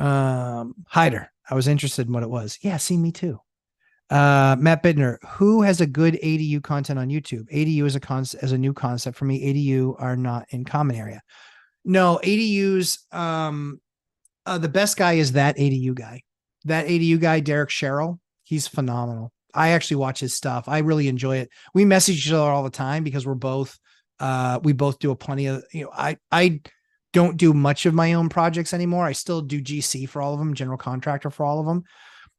Hyder, I was interested in what it was. Yeah, see, me too. Matt Bittner, who has a good ADU content on YouTube? ADU is a new concept for me. ADU are not in common area. No, ADUs, the best guy is that ADU guy. That ADU guy, Derek Sherrill, he's phenomenal. I actually watch his stuff. I really enjoy it. We message each other all the time because we both do a plenty of, I don't do much of my own projects anymore. I still do GC for all of them, general contractor for all of them.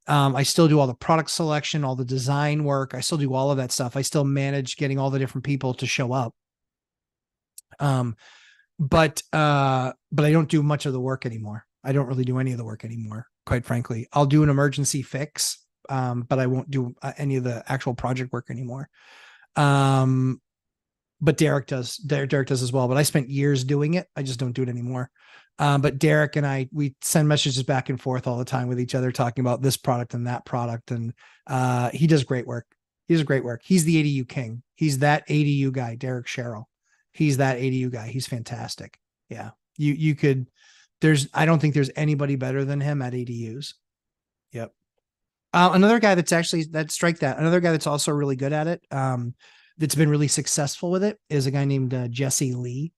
I still do all the product selection, all the design work. I still do all of that stuff. I still manage getting all the different people to show up. But I don't do much of the work anymore. I don't really do any of the work anymore, quite frankly. I'll do an emergency fix, but I won't do any of the actual project work anymore. But Derek does. Derek does as well. But I spent years doing it. I just don't do it anymore. But Derek and we send messages back and forth all the time with each other, talking about this product and that product. And he does great work. He does great work. He's the ADU king. He's that ADU guy, Derek Sherrill. He's that ADU guy. He's fantastic. Yeah. You could, I don't think there's anybody better than him at ADUs. Yep. Another guy another guy that's also really good at it, that's been really successful with it, is a guy named Jesse Lee.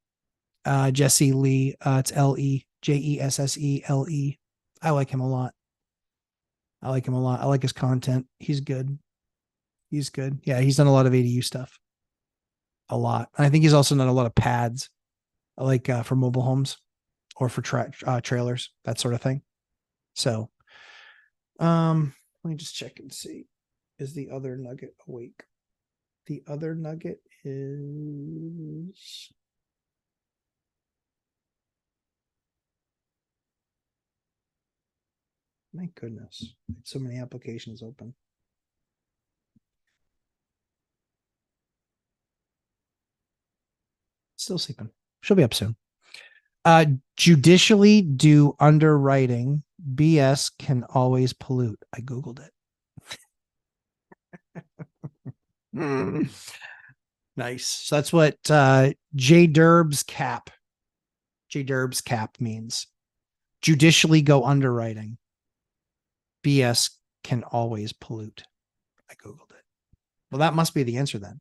Jesse Lee, it's Jessele. I like him a lot. I like his content. He's good. Yeah, he's done a lot of ADU stuff. A lot. And I think he's also done a lot of pads, like for mobile homes or for trailers, that sort of thing. So, let me just check and see. Is the other nugget awake? The other nugget is... My goodness. So many applications open. Still sleeping. She'll be up soon. Judicially do underwriting. BS can always pollute. I Googled it. Nice. So that's what JDerbs cap means. Judicially go underwriting. BS can always pollute. I Googled it. Well, that must be the answer then.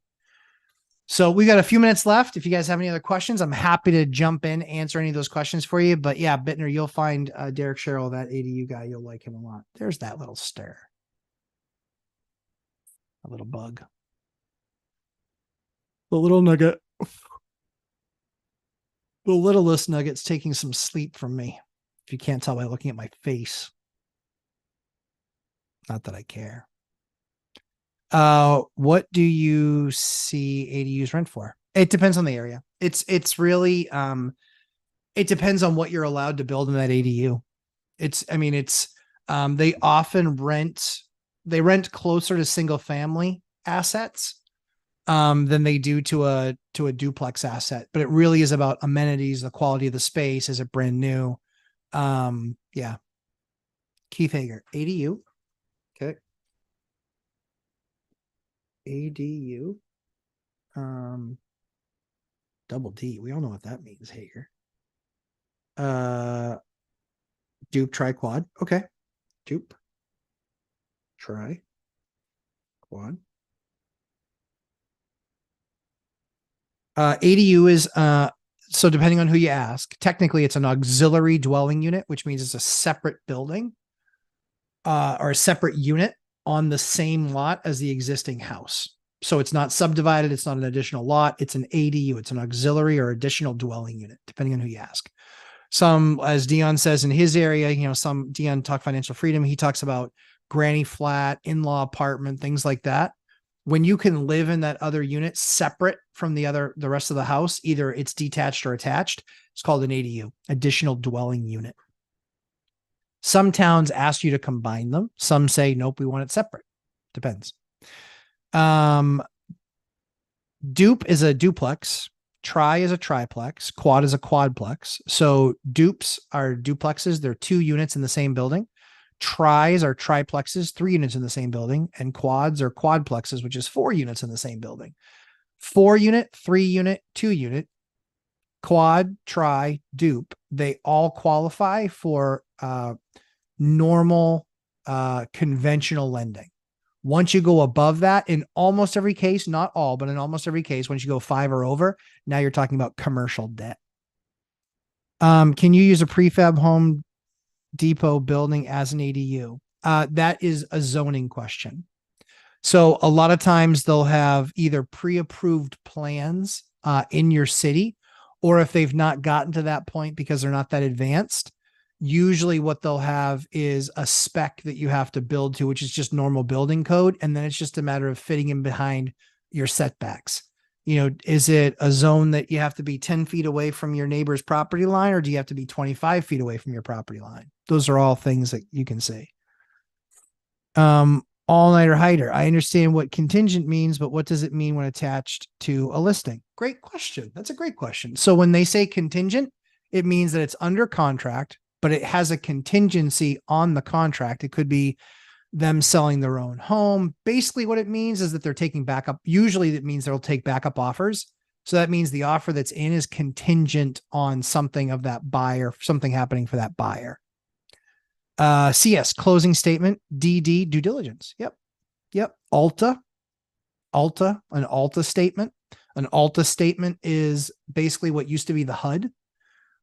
So we got a few minutes left. If you guys have any other questions, I'm happy to jump in, answer any of those questions for you. But yeah, Bittner, you'll find Derek Sherrill, that ADU guy. You'll like him a lot. There's that little stare. A little bug. The little nugget. The littlest nugget's taking some sleep from me. If you can't tell by looking at my face. Not that I care. What do you see ADUs rent for? It depends on the area. It's really, it depends on what you're allowed to build in that ADU. They often rent closer to single family assets, than they do to a duplex asset, but it really is about amenities, the quality of the space. Is it brand new? Yeah. Keith Hager, ADU. Okay. ADU. Double D. We all know what that means, Hager. Dupe, tri, quad. Okay. Dupe. Tri. Quad. ADU is, so depending on who you ask, technically it's an auxiliary dwelling unit, which means it's a separate building, or a separate unit on the same lot as the existing house. So it's not subdivided. It's not an additional lot. It's an ADU. It's an auxiliary or additional dwelling unit, depending on who you ask. Some, as Dion says in his area, Dion Talk Financial Freedom, he talks about granny flat, in-law apartment, things like that. When you can live in that other unit separate from the rest of the house, either it's detached or attached, it's called an ADU, additional dwelling unit. Some towns ask you to combine them. Some say, nope, we want it separate. Depends. Dupe is a duplex. Tri is a triplex. Quad is a quadplex. So dupes are duplexes. They're 2 units in the same building. Tris are triplexes, 3 units in the same building. And quads are quadplexes, which is 4 units in the same building. 4 unit, 3 unit, 2 unit, quad, tri, dupe. They all qualify for normal conventional lending. Once you go above that, in almost every case, not all, but in almost every case, once you go 5 or over, now you're talking about commercial debt. Can you use a prefab Home Depot building as an ADU? That is a zoning question. So a lot of times they'll have either pre-approved plans in your city, or if they've not gotten to that point because they're not that advanced, usually what they'll have is a spec that you have to build to, which is just normal building code. And then it's just a matter of fitting in behind your setbacks. Is it a zone that you have to be 10 feet away from your neighbor's property line, or do you have to be 25 feet away from your property line? Those are all things that you can see. All-nighter hider. I understand what contingent means, but what does it mean when attached to a listing? Great question. That's a great question. So when they say contingent, it means that it's under contract, but it has a contingency on the contract. It could be them selling their own home. Basically what it means is that they're taking backup. Usually that means they'll take backup offers. So that means the offer that's in is contingent on something of that buyer, something happening for that buyer. CS, closing statement. DD, due diligence. Yep. Alta, an Alta statement. An Alta statement is basically what used to be the HUD,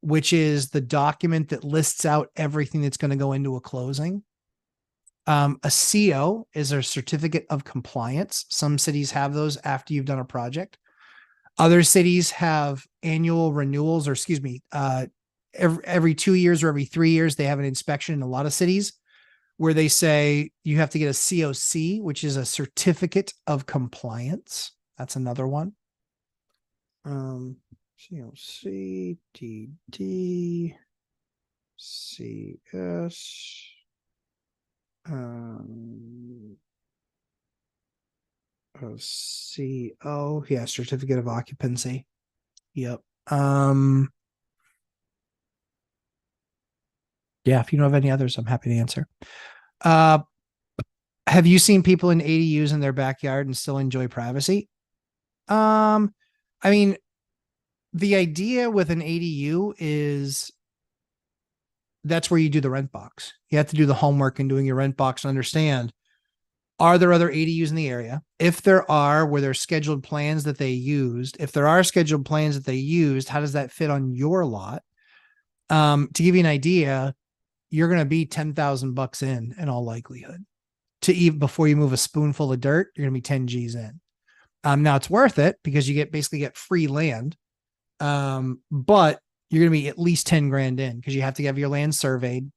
which is the document that lists out everything that's going to go into a closing. A CO is a certificate of compliance. Some cities have those after you've done a project. Other cities have annual renewals, or every 2 years or every 3 years, they have an inspection in a lot of cities where they say you have to get a COC, which is a certificate of compliance. That's another one. COC, DD, CS, CO, yeah, certificate of occupancy. Yep. Yeah, if you know of any others, I'm happy to answer. Have you seen people in ADUs in their backyard and still enjoy privacy? I mean, the idea with an ADU is that's where you do the rent box. You have to do the homework in doing your rent box and understand, are there other ADUs in the area? If there are, were there scheduled plans that they used? If there are scheduled plans that they used, how does that fit on your lot? To give you an idea, you're going to be $10,000 in all likelihood to even before you move a spoonful of dirt, you're going to be 10 G's in. Now it's worth it because you basically get free land. But you're going to be at least 10 grand in because you have to have your land surveyed.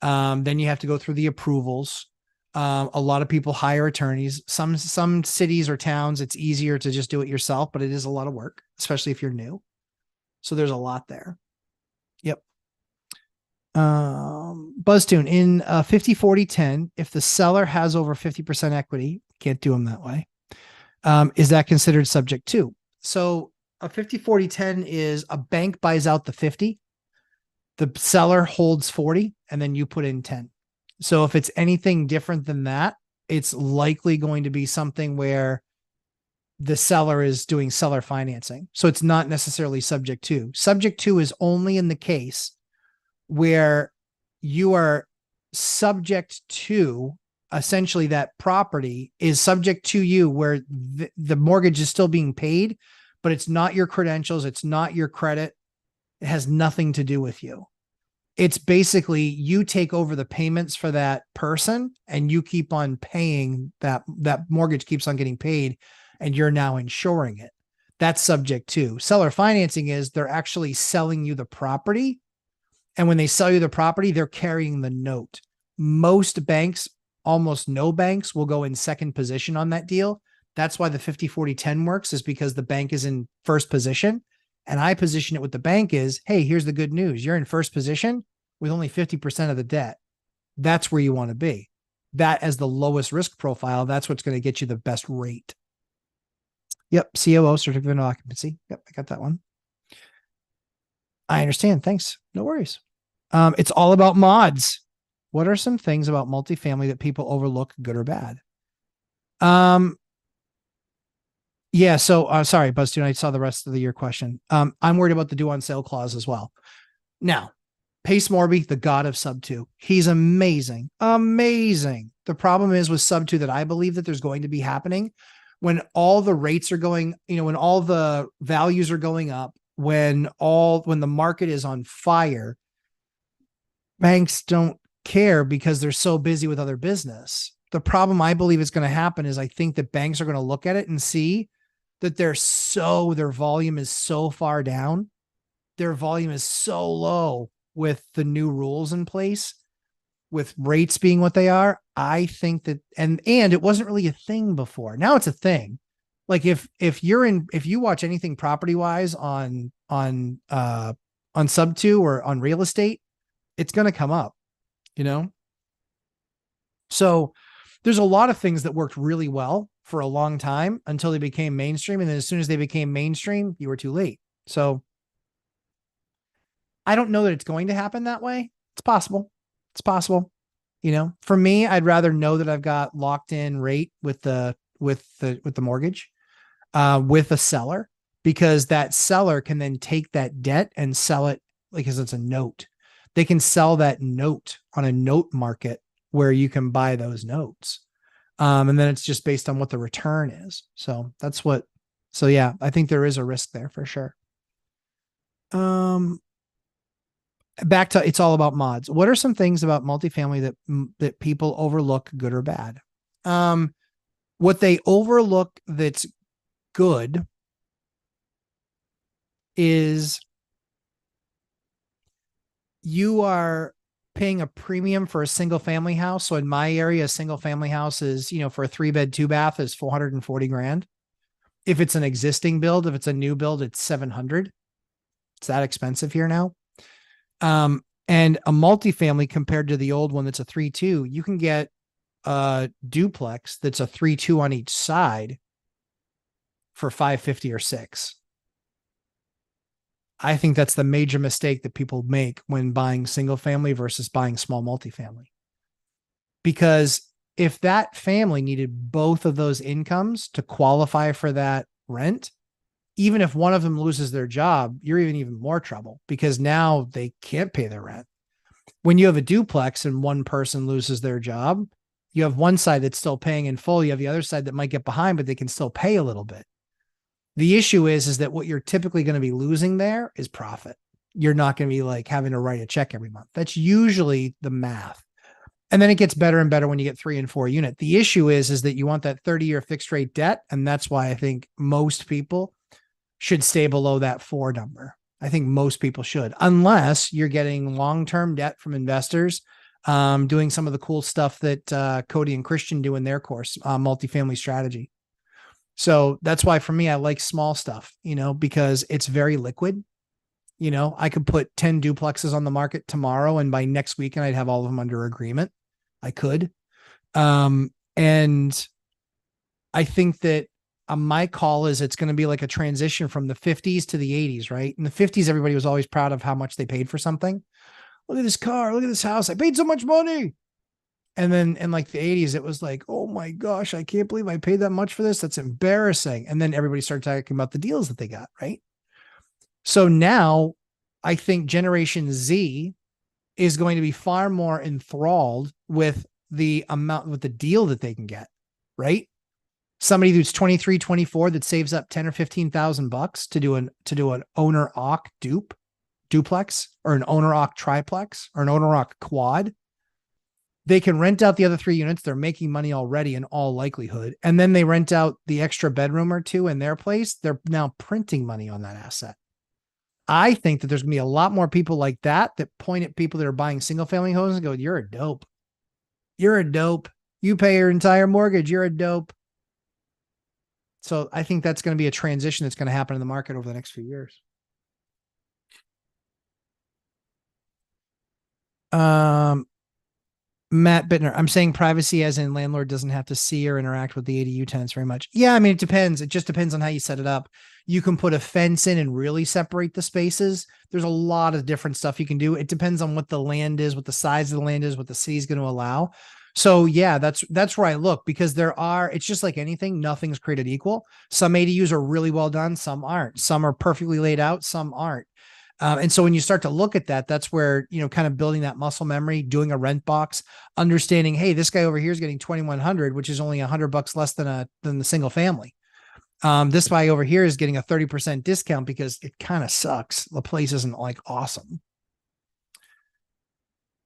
Then you have to go through the approvals. A lot of people hire attorneys. Some cities or towns, it's easier to just do it yourself, but it is a lot of work, especially if you're new. So there's a lot there. Yep. BuzzTune in 50-40-10, if the seller has over 50% equity, can't do them that way. Is that considered subject to? So a 50-40-10 is a bank buys out the 50, the seller holds 40, and then you put in 10. So if it's anything different than that, it's likely going to be something where the seller is doing seller financing. So it's not necessarily subject to. Subject to is only in the case where you are subject to, essentially that property is subject to you, where the mortgage is still being paid, but it's not your credentials. It's not your credit. It has nothing to do with you. It's basically you take over the payments for that person and you keep on paying that mortgage keeps on getting paid and you're now insuring it. That's subject to. Seller financing is they're actually selling you the property. And when they sell you the property, they're carrying the note. Most banks, almost no banks, will go in second position on that deal. That's why the 50-40-10 works, is because the bank is in first position. And I position it with the bank is, hey, here's the good news. You're in first position with only 50% of the debt. That's where you want to be. That as the lowest risk profile, that's what's going to get you the best rate. Yep. COO, certificate of occupancy. Yep. I got that one. I understand. Thanks. No worries. It's all about mods. What are some things about multifamily that people overlook, good or bad? Yeah. So, sorry, BuzzTune, I saw the rest of your question. I'm worried about the due on sale clause as well. Now, Pace Morby, the god of sub 2, he's amazing. Amazing. The problem is with sub 2 that I believe that there's going to be happening when all the rates are going, when all the values are going up, when the market is on fire, banks don't care because they're so busy with other business. The problem I believe is going to happen is I think that banks are going to look at it and see that their volume is so far down their volume is so low with the new rules in place, with rates being what they are. I think that, and it wasn't really a thing before. Now it's a thing. Like if you watch anything property wise on sub two or on real estate, it's going to come up, you know? So there's a lot of things that worked really well for a long time until they became mainstream. And then as soon as they became mainstream, you were too late. So I don't know that it's going to happen that way. It's possible. It's possible. You know, for me, I'd rather know that I've got locked in rate with the mortgage, with a seller, because that seller can then take that debt and sell it because it's a note. They can sell that note on a note market where you can buy those notes. And then it's just based on what the return is. So that's what, so yeah, I think there is a risk there for sure. Back to, it's all about mods. What are some things about multifamily that people overlook, good or bad? What they overlook that's good is you are paying a premium for a single family house. So in my area, a single family house is, you know, for a 3-bed, 2-bath is 440 grand. If it's an existing build, if it's a new build, it's 700. It's that expensive here now. And a multifamily compared to the old one that's a 3-2, you can get a duplex that's a 3-2 on each side for 550 or 6. I think that's the major mistake that people make when buying single family versus buying small multifamily. Because if that family needed both of those incomes to qualify for that rent, even if one of them loses their job, you're even more trouble because now they can't pay their rent. When you have a duplex and one person loses their job, you have one side that's still paying in full. You have the other side that might get behind, but they can still pay a little bit. The issue is that what you're typically going to be losing there is profit. You're not going to be like having to write a check every month. That's usually the math. And then it gets better and better when you get 3 and 4 unit. The issue is that you want that 30-year fixed rate debt. And that's why I think most people should stay below that 4 number. I think most people should, unless you're getting long-term debt from investors, doing some of the cool stuff that Cody and Christian do in their course, multifamily strategy. So that's why for me, I like small stuff, you know, because it's very liquid. You know, I could put 10 duplexes on the market tomorrow, and by next weekend, I'd have all of them under agreement. I could. And I think that my call is it's going to be like a transition from the 50s to the 80s, right? In the 50s, everybody was always proud of how much they paid for something. Look at this car. Look at this house. I paid so much money. And then in like the 80s, it was like, oh my gosh, I can't believe I paid that much for this. That's embarrassing. And then everybody started talking about the deals that they got, right? So now I think Generation Z is going to be far more enthralled with the amount, with the deal that they can get, right? Somebody who's 23, 24 that saves up 10 or 15,000 bucks to do an owner occ duplex or an owner occ triplex or an owner occ quad. They can rent out the other 3 units. They're making money already in all likelihood. And then they rent out the extra bedroom or 2 in their place. They're now printing money on that asset. I think that there's going to be a lot more people like that point at people that are buying single family homes and go, you're a dope. You're a dope. You pay your entire mortgage. You're a dope. So I think that's going to be a transition that's going to happen in the market over the next few years. Matt Bittner, I'm saying privacy as in landlord doesn't have to see or interact with the ADU tenants very much. Yeah, I mean, it depends. It just depends on how you set it up. You can put a fence in and really separate the spaces. There's a lot of different stuff you can do. It depends on what the land is, what the size of the land is, what the city's going to allow. So yeah, that's where I look, because it's just like anything, nothing's created equal. Some ADUs are really well done. Some aren't. Some are perfectly laid out. Some aren't. And so when you start to look at that, that's where, you know, kind of building that muscle memory, doing a rent box, understanding, hey, this guy over here is getting 2,100, which is only $100 less than the single family. This guy over here is getting a 30% discount because it kind of sucks. The place isn't like awesome.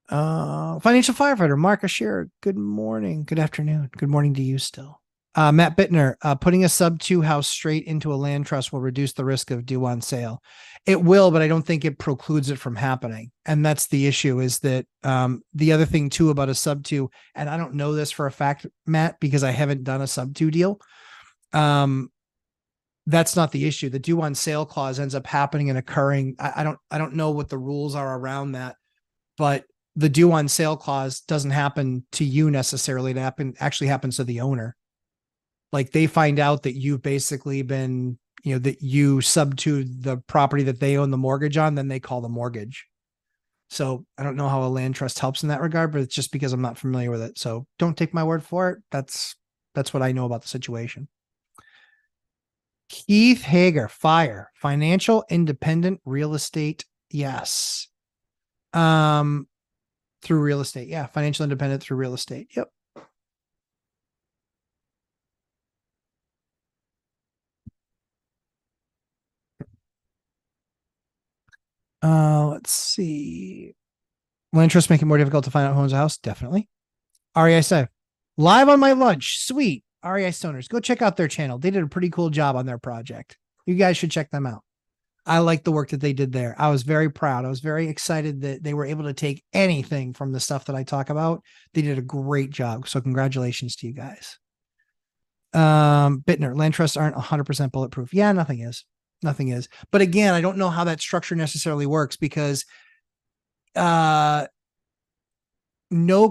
Financial firefighter, Mark Asher. Good morning. Good afternoon. Good morning to you still. Matt Bittner, putting a sub 2 house straight into a land trust will reduce the risk of due on sale. It will, but I don't think it precludes it from happening. And that's the issue, is that the other thing too about a sub 2, and I don't know this for a fact, Matt, because I haven't done a sub 2 deal. That's not the issue. The due on sale clause ends up happening and occurring. I don't know what the rules are around that, but the due on sale clause doesn't happen to you necessarily. It actually happens to the owner. Like, they find out that you've basically been, that you sub to the property that they own the mortgage on, then they call the mortgage. So I don't know how a land trust helps in that regard, but it's just because I'm not familiar with it. So don't take my word for it. That's what I know about the situation. Keith Hager, fire, financial independent real estate. Yes. Through real estate. Yeah. Financial independent through real estate. Yep. Let's see. Land trust make it more difficult to find out who owns a house? Definitely. REI say, live on my lunch. Sweet. REI Stoners. Go check out their channel. They did a pretty cool job on their project. You guys should check them out. I like the work that they did there. I was very proud. I was very excited that they were able to take anything from the stuff that I talk about. They did a great job. So congratulations to you guys. Bittner, land trusts aren't 100% bulletproof. Yeah, nothing is. Nothing is. But again, I don't know how that structure necessarily works, because no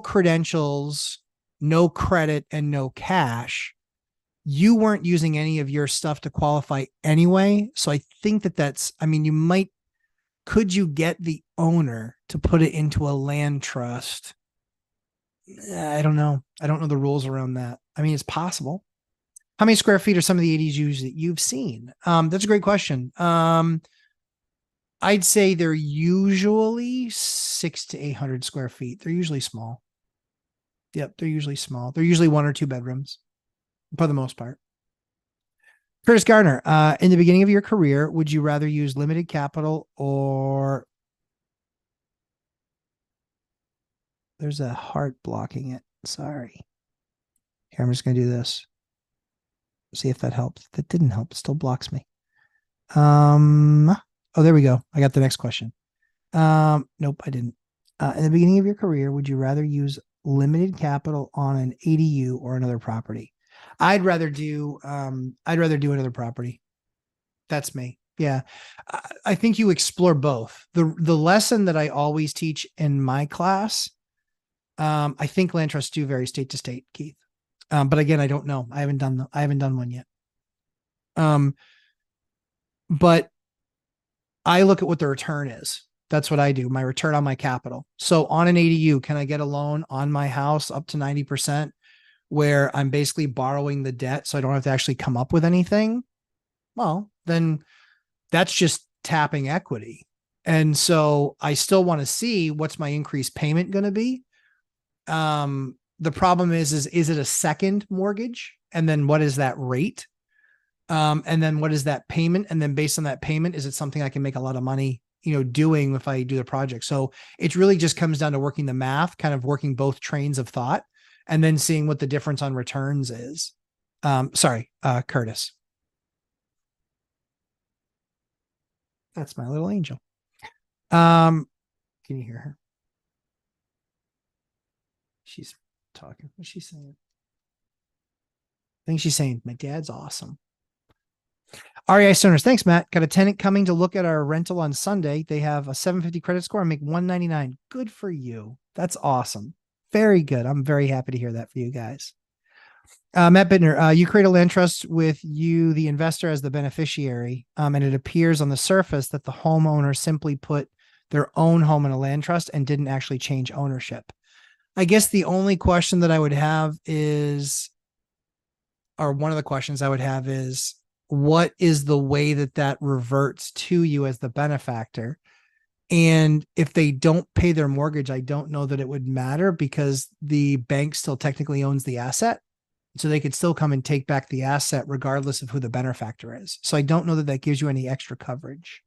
credentials, no credit, and no cash. You weren't using any of your stuff to qualify anyway. So I think could you get the owner to put it into a land trust? I don't know. I don't know the rules around that. I mean, it's possible. How many square feet are some of the ADUs that you've seen? That's a great question. I'd say they're usually 600 to 800 square feet. They're usually small. Yep, they're usually small. They're usually 1 or 2 bedrooms for the most part. Curtis Gardner, in the beginning of your career, would you rather use limited capital or... There's a heart blocking it. Sorry. Here, I'm just going to do this. See if that helps. That didn't help. It still blocks me. Oh, there we go. I got the next question. Nope, I didn't. In the beginning of your career, would you rather use limited capital on an ADU or another property? I'd rather do another property. That's me. Yeah. I think you explore both. The lesson that I always teach in my class, I think land trusts do vary state to state, Keith. But again, I don't know. I haven't done one yet. But I look at what the return is. That's what I do. My return on my capital. So on an ADU, can I get a loan on my house up to 90%, where I'm basically borrowing the debt so I don't have to actually come up with anything? Well, then that's just tapping equity. And so I still want to see what's my increased payment going to be. The problem is it a second mortgage? And then what is that rate? And then what is that payment? And then based on that payment, is it something I can make a lot of money, doing if I do the project? So it really just comes down to working the math, kind of working both trains of thought, and then seeing what the difference on returns is. Sorry, Curtis. That's my little angel. Can you hear her? She's talking. What's she saying? I think she's saying, my dad's awesome. REI Stoners, thanks, Matt. Got a tenant coming to look at our rental on Sunday. They have a 750 credit score and make 199. Good for you. That's awesome. Very good. I'm very happy to hear that for you guys. Matt Bittner, you create a land trust with you, the investor, as the beneficiary, and it appears on the surface that the homeowner simply put their own home in a land trust and didn't actually change ownership. I guess the only question that I would have is, or one of the questions I would have is, what is the way that reverts to you as the benefactor? And if they don't pay their mortgage, I don't know that it would matter, because the bank still technically owns the asset. So they could still come and take back the asset regardless of who the benefactor is. So I don't know that gives you any extra coverage.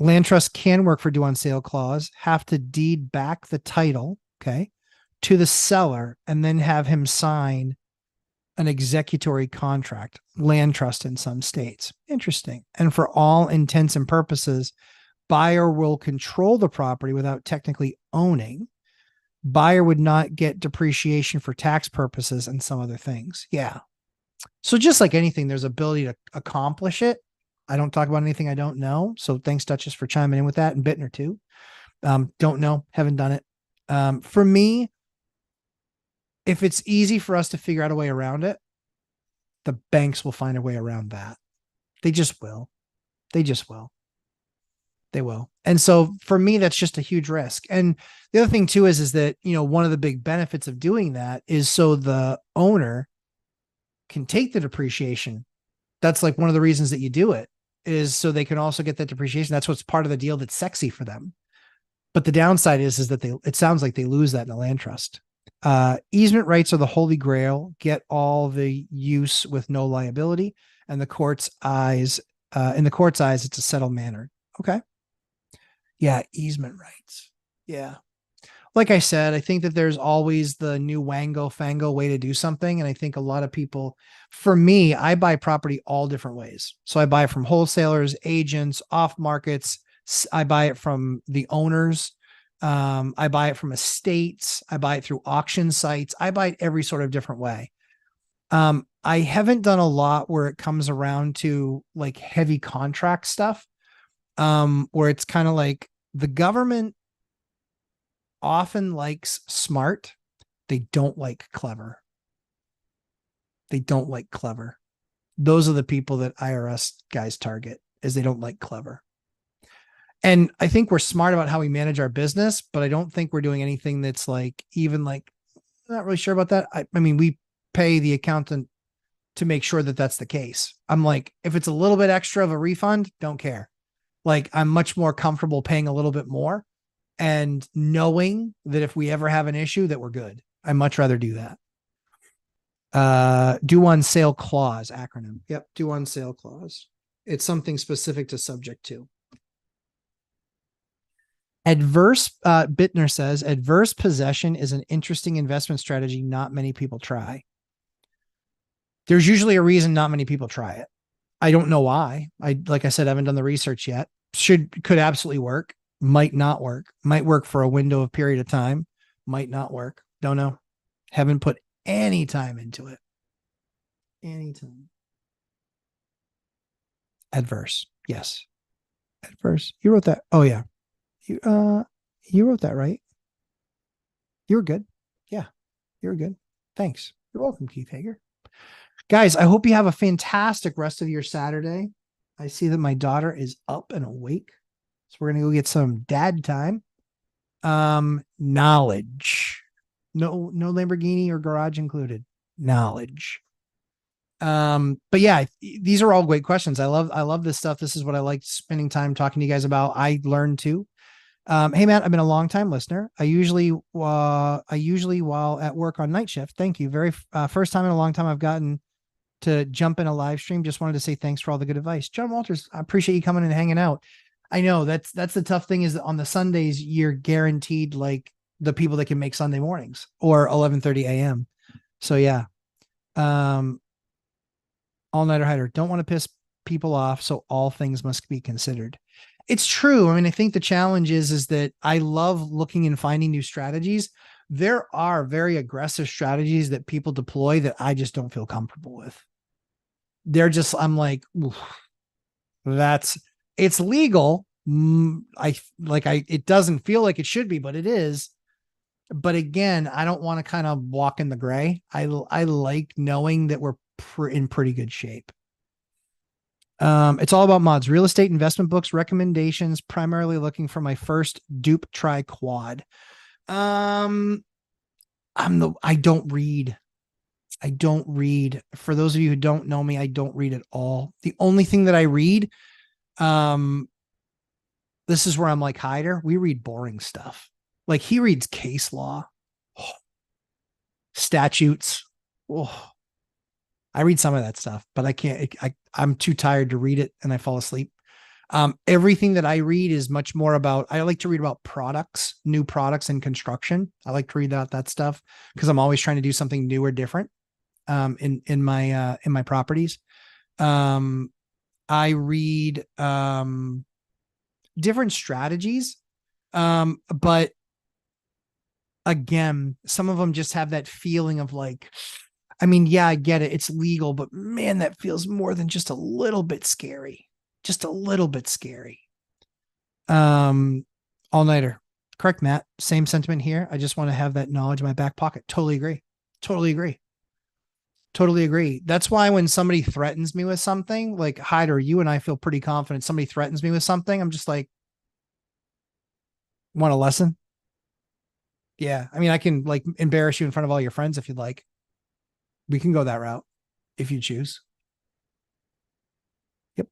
Land trust can work for due on sale clause, have to deed back the title. Okay. to the seller and then have him sign an executory contract, land trust in some states. Interesting. And for all intents and purposes, buyer will control the property without technically owning. Buyer would not get depreciation for tax purposes and some other things. Yeah. So just like anything, there's ability to accomplish it. I don't talk about anything I don't know. So thanks, Duchess, for chiming in with that, and Bittner too. Don't know, haven't done it. For me, if it's easy for us to figure out a way around it, the banks will find a way around that. They just will. They just will. They will. And so for me, that's just a huge risk. And the other thing too is that, you know, one of the big benefits of doing that is so the owner can take the depreciation. That's like one of the reasons that you do it, is so they can also get that depreciation. That's what's part of the deal that's sexy for them. But the downside is that it sounds like they lose that in the land trust. Easement rights are the holy grail. Get all the use with no liability. And the court's eyes, in the court's eyes, it's a settled manner. Okay. Yeah. Easement rights. Yeah. Like I said, I think that there's always the new wango fango way to do something. And I think a lot of people, for me, I buy property all different ways. So I buy from wholesalers, agents, off markets. I buy it from the owners. I buy it from estates. I buy it through auction sites. I buy it every sort of different way. I haven't done a lot where it comes around to like heavy contract stuff, where it's kind of like the government often likes smart. They don't like clever. They don't like clever. Those are the people that IRS guys target, is they don't like clever. And I think we're smart about how we manage our business, but I don't think we're doing anything that's like, even like, I'm not really sure about that. I mean, we pay the accountant to make sure that that's the case. I'm like, if it's a little bit extra of a refund, don't care. Like, I'm much more comfortable paying a little bit more and knowing that if we ever have an issue that we're good. I much rather do that. Due on sale clause acronym. Yep. Due on sale clause. It's something specific to subject to. Bittner says, adverse possession is an interesting investment strategy not many people try. There's usually a reason not many people try it. I don't know why. Like I said, I haven't done the research yet. Could absolutely work. Might not work. Might work for a window of period of time. Might not work. Don't know. Haven't put any time into it. Any time. Adverse. Yes. Adverse. You wrote that. Oh yeah. You wrote that right. You were good. Yeah. You were good. Thanks. You're welcome, Keith Hager. Guys, I hope you have a fantastic rest of your Saturday. I see that my daughter is up and awake. So we're going to go get some dad time. Knowledge. No Lamborghini or garage included. Knowledge. But yeah, these are all great questions. I love this stuff. This is what I like spending time talking to you guys about. I learned too. Hey Matt, I've been a long time listener. I usually while at work on night shift. Thank you. Very first time in a long time I've gotten to jump in a live stream. Just wanted to say thanks for all the good advice. John Walters, I appreciate you coming and hanging out. I know that's the tough thing, is that on the Sundays you're guaranteed like the people that can make Sunday mornings or 11:30 a.m. So yeah. All nighter hider. Don't want to piss people off, so all things must be considered. It's true. I mean, I think the challenge is that I love looking and finding new strategies. There are very aggressive strategies that people deploy that I just don't feel comfortable with. I'm like, it's legal. It doesn't feel like it should be, but it is. But again, I don't want to kind of walk in the gray. I like knowing that we're in pretty good shape. It's all about mods. Real estate investment books, recommendations, primarily looking for my first dupe try quad. I don't read. For those of you who don't know me, I don't read at all. The only thing that I read, this is where I'm like Hyder. We read boring stuff. Like he reads case law, statutes. Oh, I read some of that stuff, but I can't, I'm too tired to read it and I fall asleep. Everything that I read is much more about, I like to read about products, new products in construction. I like to read about that stuff because I'm always trying to do something new or different in my properties. I read different strategies. But again, some of them just have that feeling of like, I mean, yeah, I get it. It's legal, but man, that feels more than just a little bit scary. Just a little bit scary. All nighter. Correct, Matt. Same sentiment here. I just want to have that knowledge in my back pocket. Totally agree. Totally agree. Totally agree. That's why when somebody threatens me with something, like Hyder, you and I feel pretty confident. Somebody threatens me with something, I'm just like, want a lesson? Yeah. I mean, I can like embarrass you in front of all your friends if you'd like. We can go that route if you choose. Yep.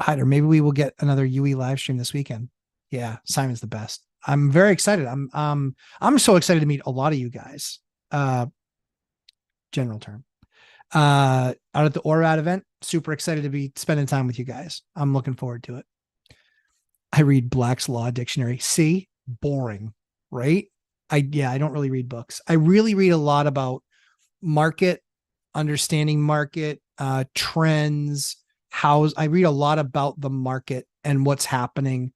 Hyder, maybe we will get another UE live stream this weekend. Yeah, Simon's the best. I'm very excited. I'm so excited to meet a lot of you guys. General term. Out at the ORAD event, super excited to be spending time with you guys. I'm looking forward to it. I read Black's Law Dictionary. See, boring, right? I don't really read books. I really read a lot about market, understanding market, trends, I read a lot about the market and what's happening,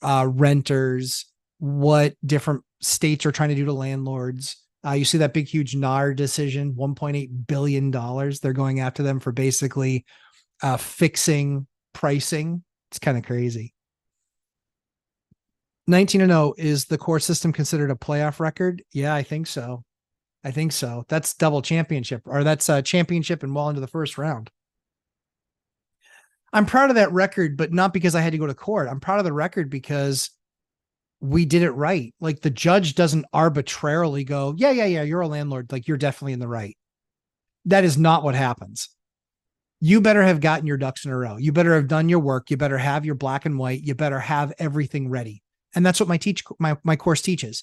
renters, what different states are trying to do to landlords. You see that big, huge NAR decision, $1.8 billion. They're going after them for basically fixing pricing. It's kind of crazy. 19-0, is the core system considered a playoff record? Yeah, I think so. I think so. That's double championship, or that's a championship and well into the first round. I'm proud of that record, but not because I had to go to court. I'm proud of the record because we did it right. Like the judge doesn't arbitrarily go, yeah, you're a landlord. Like you're definitely in the right. That is not what happens. You better have gotten your ducks in a row. You better have done your work. You better have your black and white. You better have everything ready. And that's what my course teaches.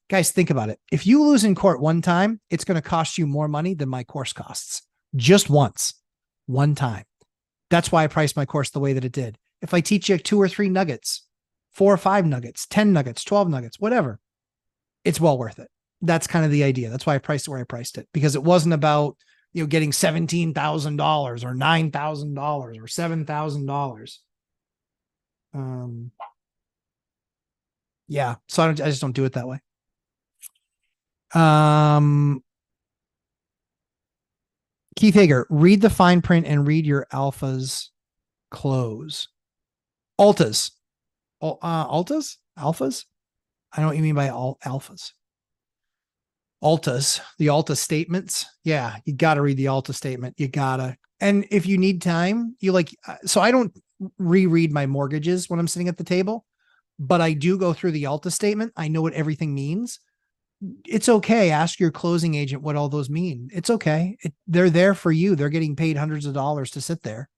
Guys, think about it. If you lose in court one time, it's going to cost you more money than my course costs. Just once, one time. That's why I priced my course the way that it did. If I teach you 2 or 3 nuggets, 4 or 5 nuggets, 10 nuggets, 12 nuggets, whatever, it's well worth it. That's kind of the idea. That's why I priced it where I priced it, because it wasn't about, getting $17,000 or $9,000 or $7,000. Yeah. So I just don't do it that way. Keith Hager, read the fine print and read your alphas close. Altas. Altas? Alphas? I know what you mean by alphas. Altas, the Alta statements. Yeah, you got to read the Alta statement. You got to. And if you need time, so I don't reread my mortgages when I'm sitting at the table, but I do go through the Alta statement. I know what everything means. It's okay. Ask your closing agent what all those mean. It's okay. They're there for you. They're getting paid hundreds of dollars to sit there.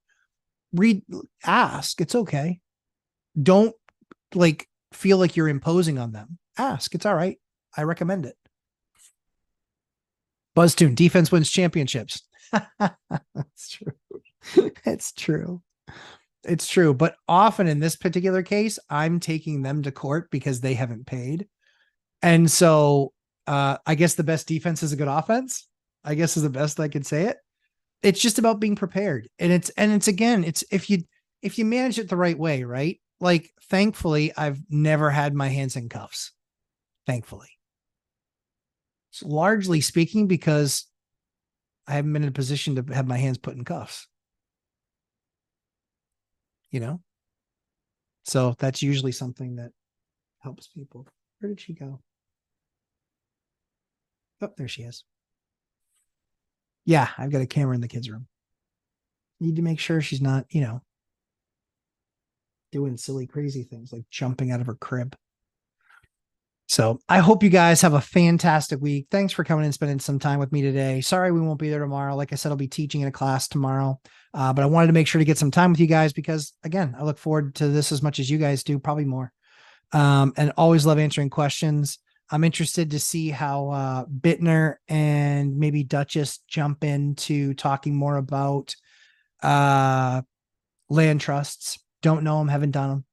Ask. It's okay. Don't feel like you're imposing on them. Ask. It's all right. I recommend it. BuzzTune, defense wins championships. That's true. It's true. It's true. But often in this particular case, I'm taking them to court because they haven't paid. And so I guess the best defense is a good offense, I guess is the best I could say it. It's just about being prepared. And it's if you manage it the right way, right? Like, thankfully, I've never had my hands in cuffs. Thankfully. It's largely speaking because I haven't been in a position to have my hands put in cuffs. So that's usually something that helps people. Where did she go? Oh, there she is. Yeah, I've got a camera in the kids' room. Need to make sure she's not, doing silly, crazy things like jumping out of her crib. So I hope you guys have a fantastic week. Thanks for coming and spending some time with me today. Sorry we won't be there tomorrow. Like I said, I'll be teaching in a class tomorrow. But I wanted to make sure to get some time with you guys because, again, I look forward to this as much as you guys do, probably more. And always love answering questions. I'm interested to see how Bittner and maybe Duchess jump into talking more about uh, land trusts. Don't know them, haven't done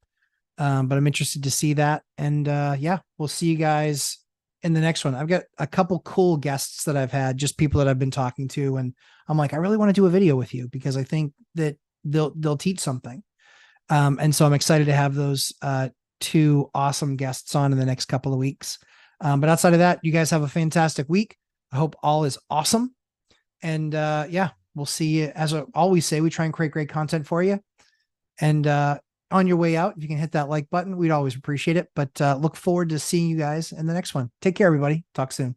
them. But I'm interested to see that. And yeah, we'll see you guys in the next one. I've got a couple cool guests that I've had, just people that I've been talking to. And I'm like, I really want to do a video with you because I think that they'll teach something. And so I'm excited to have those two awesome guests on in the next couple of weeks. But outside of that, you guys have a fantastic week. I hope all is awesome. And yeah, we'll see you. As I always say, we try and create great content for you. And on your way out, if you can hit that like button, we'd always appreciate it. But look forward to seeing you guys in the next one. Take care, everybody. Talk soon.